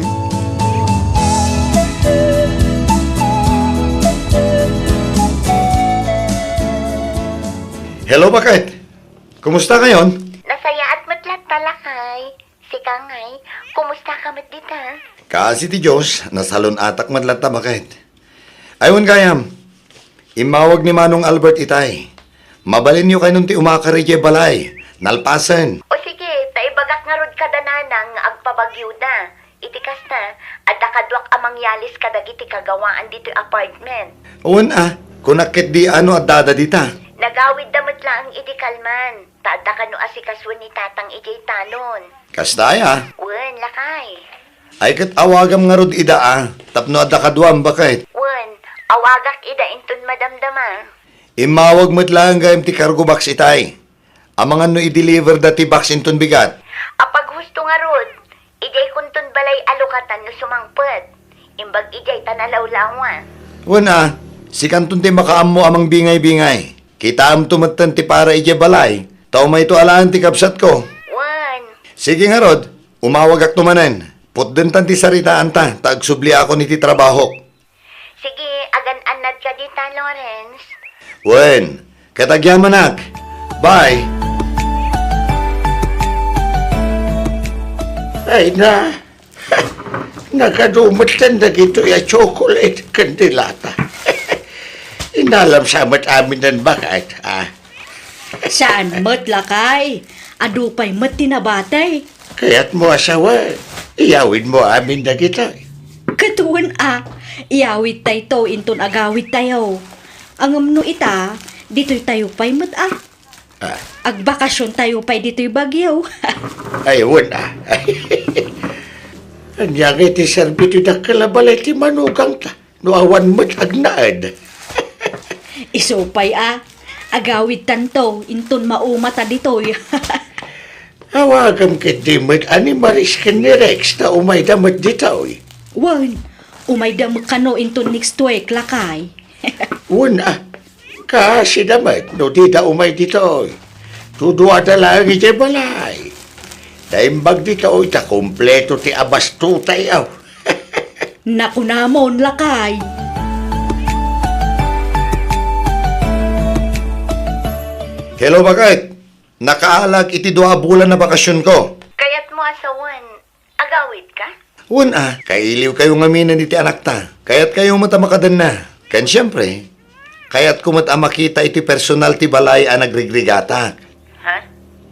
Hello, bakit? Kumusta ngayon? Nasaya at matlat talakay. Sikangay, kumusta ka mat dita? Kasi ti Diyos, nasalon atak madlata, bakit? Ayun kayam, imawag ni Manong Albert itay. Mabalin niyo kayo nung ti umakari jay balay. Nalpasan. O sige, taibagak nga rod kada nanang agpabagyo da. Itikas na, at nakadwak amang yalis kadagiti kagawaan dito apartment. Uwan kunakit di ano at dada dita. Nagawid damot lang ang idikalman. Taada ka no asikaswan ni tatang ijay tanon. Kastaya. Wen, lakay. Ay kat awagam nga rod ida tapno at dakadwam, bakit? Wen, awagak ida inton madamdama. Imawag mo't lang gayam ti cargo box itay. Amangan no i-deliver dati box inton bigat. Apag husto nga rod, ijay kunton balay alukatan no sumangpet. Imbag ijay tanalaw-lawa. Wan si kanton ti makaam mo amang bingay-bingay. Kita am tumatan ti para ije balay. Tao may to alaan ti kapsat ko. Wen, Sige nga rod, umawag ak tumanen. Putden tan ti saritaan ta, tagsubli ako ni ti trabaho. sige, agan-anad ka dita, Lawrence. Wen, katagyaman ak. Bye. Ay na. Nakadumot lang na gito ya chocolate kandilata. Inalam sa mat amin ng bakit, Saan mat lakay? Adupay mat tinabatay. Kaya't mo asawa, iyawin mo amin na gito. Katuan iyawit tayo to inton agawit tayo. Ang amno ita, dito'y tayo pa'y mat Agbakasyon tayo pa'y dito'y bagyaw. Ayun Anyang iti serbito na kalabalay ti manugang ta. No awan mo't agnaad. Isupay agawit tanto, inton maumata dito'y. Awagam kiti mo't animaris ka ni Rex na umay damot dito. Wan, umay damag kano inton next week lakay. Una, kasi damot no di da umay dito. Tudua da lang iti balay. Daimbag dito ita kompleto ti abas tutay aw. Naku namon lakay. Hello, bakit? Nakaalag iti 2 bulan na bakasyon ko. Kaya't mo asawan, agawid ka? Wan kailiw kayo nga minan iti anak ta. Kaya't kayo matamakadan na. Kan siyempre, kaya't kumata makita iti personal ti balay nagrigrigatak. Ha?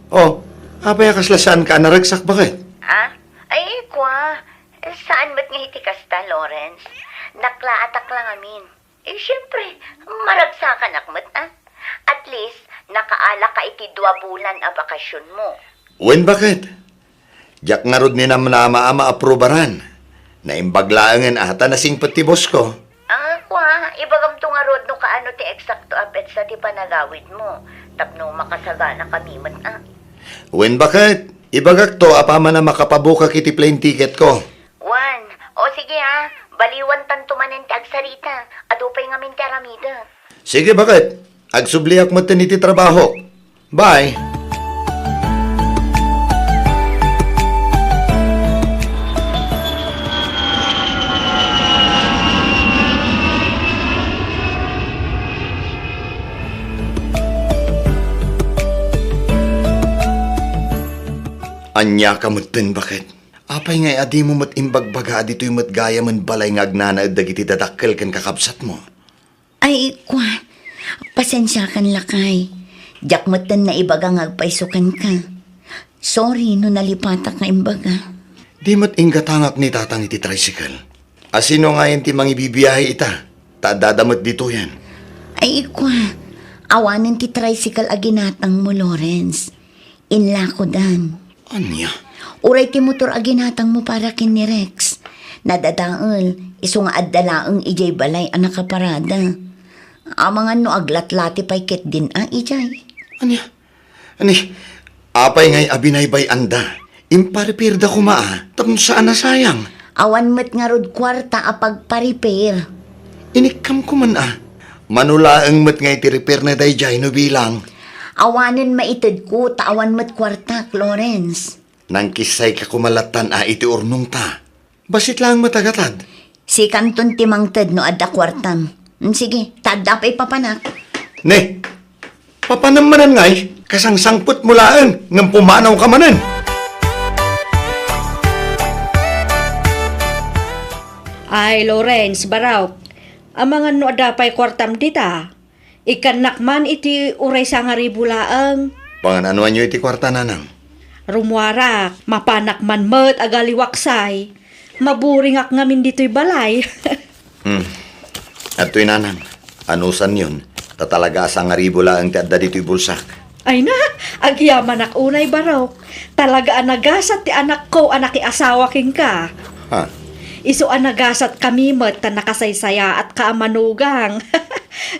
Oh, apay kaslasaan ka naragsak, bakit? Ha? Ay, kwa. Saan ba't nga iti kasta, Lawrence. Naklaatak lang amin. Siyempre, maragsakan akmat, At least, nakaala ka iti 2 bulan a bakasyon mo. Wen bakit? Diyak nga rod ni nam na maaprobaran. Naimbaglaangan ata na singpet ti boss ko. Ibagam to nga rod no kaano ti eksakto apet sa ti panagawid mo. Tapno makasagana kami man, Wen bakit? Ibagak to apama na makapabuka kiti plane ticket ko. Juan, o sige baliwan tanto manen ti agsarita. Adupay nga min ti aramida. Sige bakit? Agsubliak mo iti trabaho. Bye. Anya ka mutin bakit? Apay ngay adi mo mat imbagbaga dito'y mat gaya man balay nga agnanaad dagiti dadakkel ken kakabsat mo. Ay, kwa. Pasensya kan lakay. Diyak matan na ibaga nga agpaisukan ka. Sorry no nalipatak nga imbaga. Di mat ingatangak ni tatang iti tricycle. Asino nga yan ti mangibibiyahe ita? Tadadamot dito yan. Ay, kwa. Awanan ti tricycle aginatang mo, Lawrence. Inla ko dan. Anya? Uray ti motor aginatang mo para kin ni Rex. Nadadaal, iso nga addalaang ijay balay ang nakaparada. Amangan no aglatlati pay ket din ijay. Anya? Ani? Apay ngay abinaybay anda. Imparipirda ko tapno saan na sayang. Awan met nga rod kwarta apag pa-repair. Inikam ko man Manulaang met ngay ti repair na dayjay no bilang. Awanan maitid ko, tawan met kwarta, Lawrence. Nang kisay ka kumalatan iti urnong ta. Basit lang matagatad. Si kanton timang ted no adda kwartam. Sige, tadda pa'y papanak. Ne, papanamanan ngay, kasangsangput mulaan, ng pumanaw ka manan. Ay, Lawrence, baraw. Amangan no adapay kwartam dita. Ikanak man iti uray sa nga ribulaang. Pangananuan nyo iti kwarta nanang. Rumwarak, mapanak man met agaliwaksay. Maburingak ngamin dito'y balay. At to'y nanang, anusan yun, tatalaga sa nga ribula ang tiadda dito'y bulsak. Ay na, agyaman ak unay barok. Talaga anagasat ti anak ko, anak asawa king ka. Ha? Iso anagasat kami met ta nakasaysaya at kaamanugang.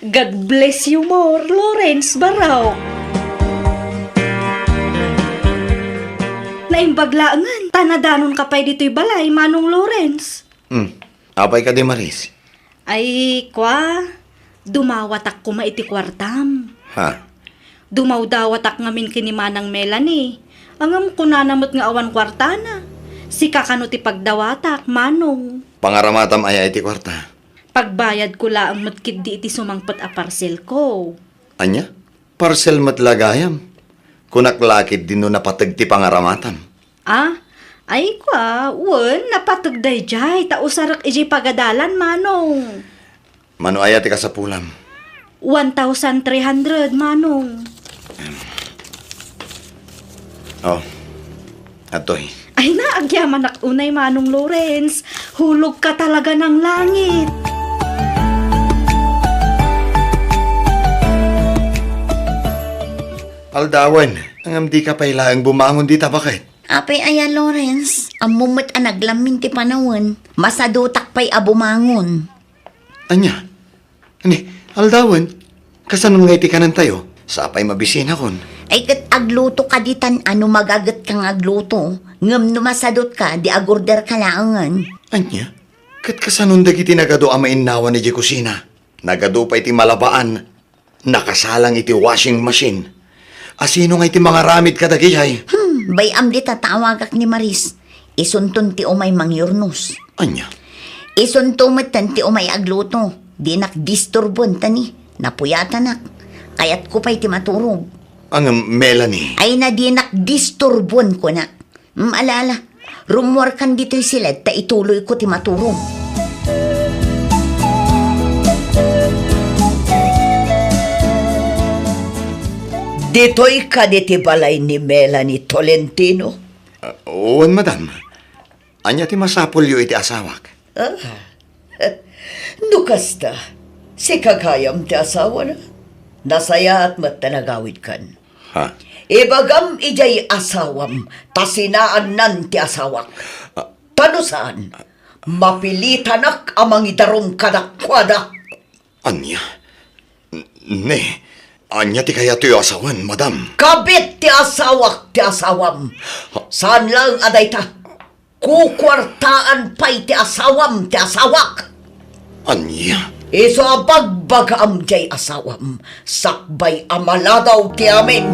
God bless you more, Lawrence Barao. Naimbaglaangan, tanadanon ka pa'y dito'y balay, Manong Lawrence. Apay ka di Maris. Ay, kwa, dumawatak ko maiti kwartam. Ha? Dumawdawatak ngamin kini Manang Melanie. Angam ko nanamot nga awan kwartana. Si kakano ti pagdawatak, Manong. Pangaramatam ay iti kwarta. Pagbayad ko laang matkid di iti sumangpot a parcel ko. Anya? Parcel matlagayam. Kunaklakid din no napatag ti pangaramatam. Ay kwa, napatag day jay, tausarak iji pagadalan, Manong. Mano ay ati ka sa pulam? 1,300, Manong. Oh, atoy. Ay na, agyaman ak unay, Manong Lawrence. Hulog ka talaga ng langit. Aldawan, ang amdi ka pailaang bumangon dita bakit? Apay aya, Lawrence. Amumot anaglamin ti panawon. Masadutak pa'y abumangon. Anya? Ani, aldawan, kasanong nga iti kanan tayo? Sapay mabisina kon. Ay kat agluto ka ditan ano magagat kang agluto. Ngam numasadot ka, di agorder ka laangan. Anya? Kat kasanong dagiti nagado amain nawa ni di kusina. Nagado pa iti malabaan. Nakasalang iti washing machine. Asino nga iti mga ramid kadagijay? Bayam di tatawagak ni Maris. Isunton ti umay mangyurnos. Anya? Isuntumetan ti umay agluto. Di nakdisturbon tani. Napuyatanak. Kayat ko pa'y ti maturog. Ang Melanie. Ay na di nakdisturbon ko na. Alala, rumor kan dito'y sila ta ituloy ko ti maturog. Dito'y ka diti balay ni Melanie Tolentino. Oo, madam. Anya ti masapulyo iti asawak. Nukasta, si kagayam ti asawa na. Nasaya at matanagawid kan. Ha? Ibagam ijay asawam, tasinaan nan ti asawak. Tanusaan, mapilitanak amang idarom kadakwada. Anya? Ne, anya ti kaya ti asawan, madam. Kabit ti asawak ti asawam. Saan lang aday ta? Kukwartaan pa'y ti asawam ti asawak. Anya? Iso abagbag am jay asawam. Sakbay amaladaw ti amin.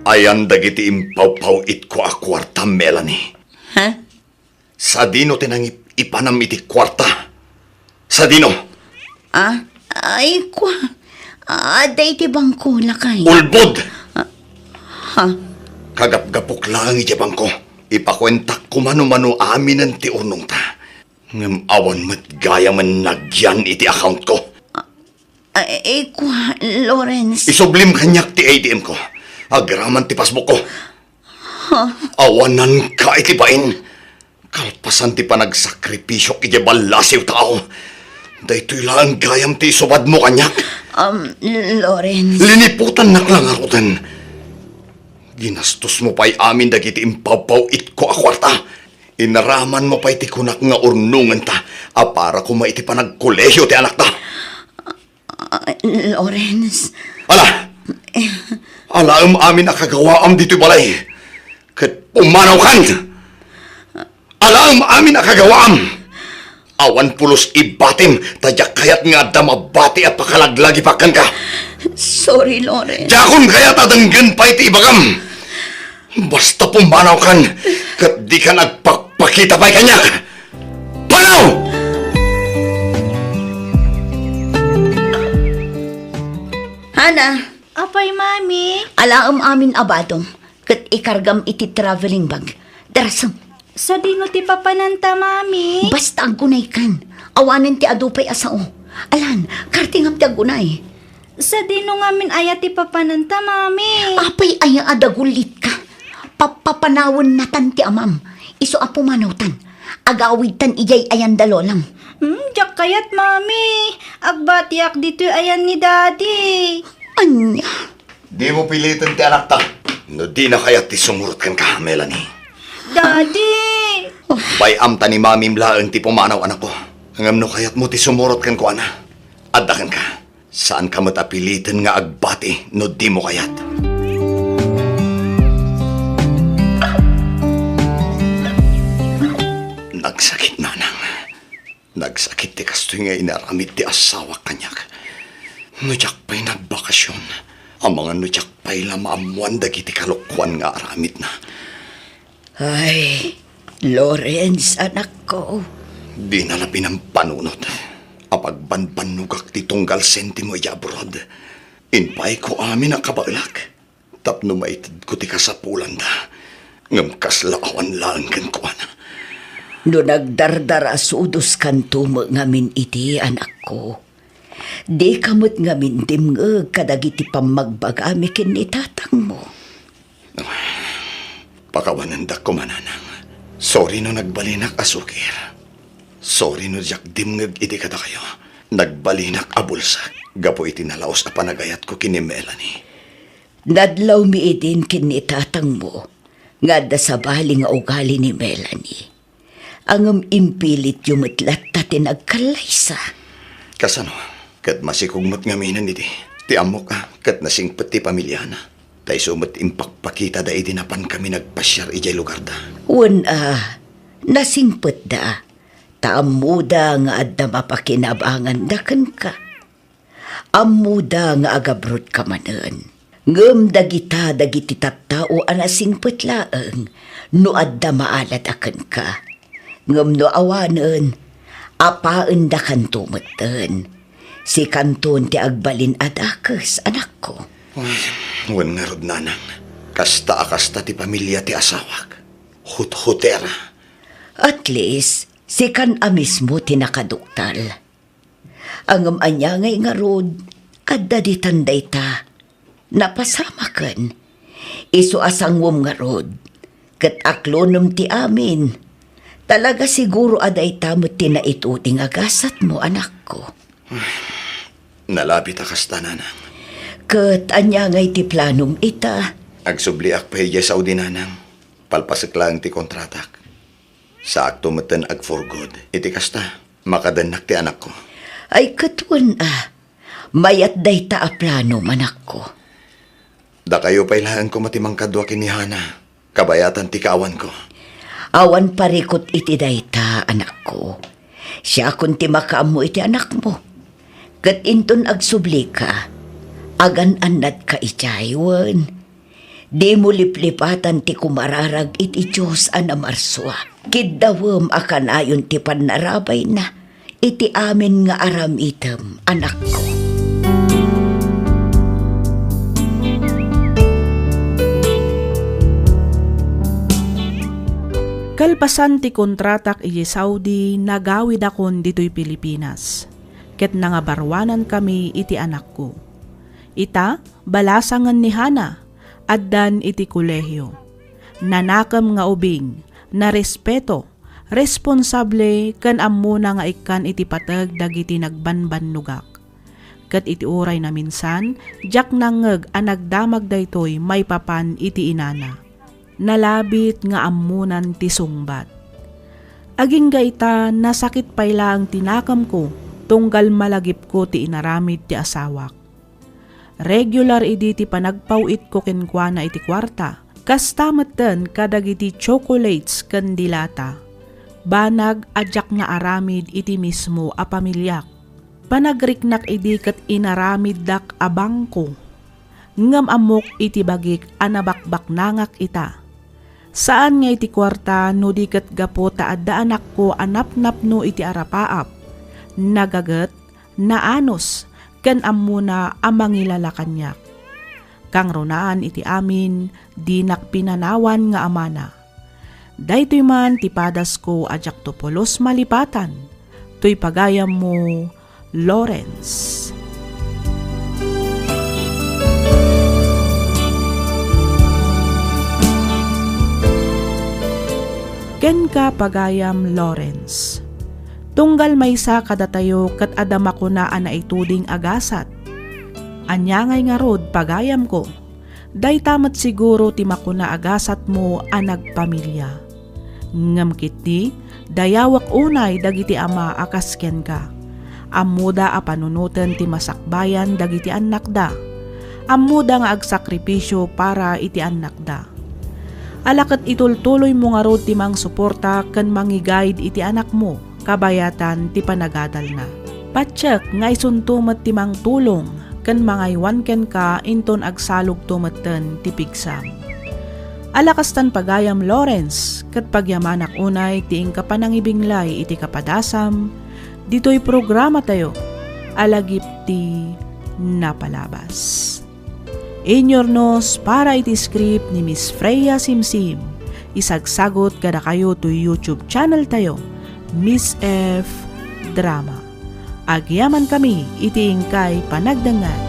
Ayan dagiti impaw-paw it ko a kwarta, Melanie. Ha? Sa dino tinang ipanam iti kwarta. Sa dino? Ay kwa. Aday ti bangko lakay. Ulbod! Ha? Kagap-gapok lang iti bangko. Ipakwentak kumano-mano amin ang ti unong ta. Ngam awan mat gaya man nagyan iti account ko. Ay kwa, Lawrence. Isublim kanyak ti ATM ko. Agraman ti pasbuk ko. Awanan ka iti bain. Kalpasan ti panagsakripisyo iti balasiw tao. Daytoy lang gayam ti isubad mo kanyak. Lawrence. Liniputan na klangarutan. Ginastos mo pa'y amin dagiti impaw-paw it ko a kwarta. Inaraman mo pa'y ti kunak nga urnungan ta. Para ko maiti pa nagkolehyo ti anak ta. Lawrence. Ala amin nakagawaam dito'y balay. Kat pumanaw kan. Ala amin nakagawaam. Awan pulos ibatim. Tadyak kayat nga damabati at pakalaglagi pakan ka. Sorry, Lawrence. Jakon kaya tadanggan pa iti ibagam. Basta pumanaw kan. Kat di ka nagpakpakita pa'y kanyak. Panaw! Hana. Apay, Mami. Alaam amin abadong. Kat ikargam iti traveling bag. Darasam. Sa dino ti papananta, Mami. Basta agunay kan. Awanin ti adupay asao. Alan, kartingam ti agunay. Sa dino ngamin ayat ti papananta, Mami. Apay aya adagulit ka. Papapanawon natan ti amam. Iso apo manawtan. Agawid tan ijay ayan dalolang. Diyak kayat, Mami. Agbatiak dito ayan ni Daddy. Anya. Di mo pilitin ti anak ta. No di na kaya ti sumurot ka, Melanie. Daddy! Bayam ta ni Mami mlaang ti pumanaw anak ko. Hangam no kayat mo ti sumurot kan ko, ana. Adakan ka. Saan ka matapilitin nga agbati no di mo kayat? Nagsakit, nanang. Nagsakit ti kastoy nga inaramid ti asawa kanyak. Nudyak pa'y nagbakasyon. Ang mga nudyak pa'y lamaamuan dagiti kalukwan nga aramid na. Ay, Lawrence, anak ko. Di nalapin ang panunod. Apagbanbanugak ti tunggal sentimo abroad. Inpay ko amin ang kabaglak. Tapno maitid ko ti kasapulan da. Ngam kaslaawan lang kan ko, ana. No nagdardara sudos kanto ngamin iti anak ko. Di kamot ngamin dimngeg kadagiti pamagbagami ken itatang mo. Pakawanandak ko mananang. Sorry no nagbalinak asukir. Sorry no jak dimngeg iti kada kayo. Nagbalinak abulsak. Gapo iti nalaos a panagayat ko kini Melanie. Nadlaw mi idin ken itatang mo. Nga sa bali nga ugali ni Melanie. Angam impilit yumitlat ta tinagkalaysa. Kasano? Kat masikugmat ngaminan iti. Ti amok kat nasingpet ti pamilyana. Tay sumat impakpakita da idinapan kami nagpasyar ijay lugar da. Nasingpet da. Taamuda nga adda mapakinabangan da kan ka. Amuda nga agabrod ka manan. Ngem dagita dagiti tattao anasingpet laeng. No adda maalat akan ka. Ngem no awanen, apaan da kanto meten. Si kanton ti agbalin adakes, anak ko. Wan nga rod, nanang. Kasta ti pamilya ti asawak. Hut-hutera. At least, si kan mismo ti nakaduktal. Angam anya ngay nga rod, adda di tanday ta. napasamakan. Isu asangwom nga rod. Kat aklonom ti amin. Talaga siguro aday tamot ti na ituting agasat mo, anak ko. Nalapit akas tananang. Kat anya ngay ti planom ita. Agsubliak pa hiya Saudi nanang. Palpasik lang ti kontratak. Sa akto matan ag for good. Iti kasta, makadanak ti anak ko. Ay katwan mayat day ta a plano, anak ko. Da kayo pailahan ko matimang kadwa kini Hana. Kabayatan ti kawan ko. Awan parikot iti day ta, anak ko. Siya kun ti makaam mo iti anak mo. Kat inton agsubli ka, agan anad ka itaywan. Di mo liplipatan ti kumararag iti Diyos anamarswa. Kiddawam akan ayon ti panarabay na, iti amin nga aram item, anak ko. Kalpasan ti kontratak iji Saudi nagawid akon dito'y Pilipinas. Ket nangabarwanan kami iti anak ko. Ita, balasangan ni Hana, addan iti kolehyo. Nanakam nga ubing, na respeto, responsable kan ammuna nga ikan iti patag dagiti nagbanbanlugak. Ket iti uray na minsan, jak nangeg a nagdamag daytoy may papan iti inana. Nalabit nga ammunan ti sungbat. Aging gaita nasakit payla ang tinakam ko, tunggal malagip ko ti inaramid ti asawak. Regular idi ti panagpawit ko kenkwana iti kwarta, kastamatan kadagiti chocolates ken dilata. Banag adyak nga aramid iti mismo a pamilyak. Panagriknak idi ket inaramid dak a bangko. Ngam amok iti bagik anabakbak nangak ita. Saan nga iti kwarta no di ket gapo ta adda anak ko anap-napno iti arapaap. Nagaget, naanos, ken ammuna amangilala kanyak. Kang runaan iti amin, di nakpinanawan nga amana. Daytoy man tipadas ko adyak to polos malipatan. Toy pagayam mo, Lawrence. Ken ka pagayam Lawrence. Tunggal maysa kadatayo kat adama ko na anaituding agasat. Anyangay nga rod pagayam ko. Day tamat siguro ti makuna agasat mo anagpamilya. Ngam kiti, dayawak unay dagiti ama akas ken ka. Amuda a panunutan ti masakbayan dagiti anak da. Amuda nga agsakripisyo para iti anak da. Alakat itultuloy mo nga rod ti mang suporta ken mangi-guide iti anak mo, kabayatan ti panagadal na. Patsyek nga isuntumet ti mang tulong, ken mangaywan ken ka inton agsalog tumeten ti pigsam. Alakastan pagayam Lawrence, ket pagyamanak unay ti ingkapanangibinglay iti kapadasam, dito'y programa tayo, alagip ti napalabas. Inyornos para iti script ni Miss Freya Simsim. Isagsagot kada kayo to YouTube channel tayo, Miss F Drama. Agyaman kami iti ingkay panagdangan.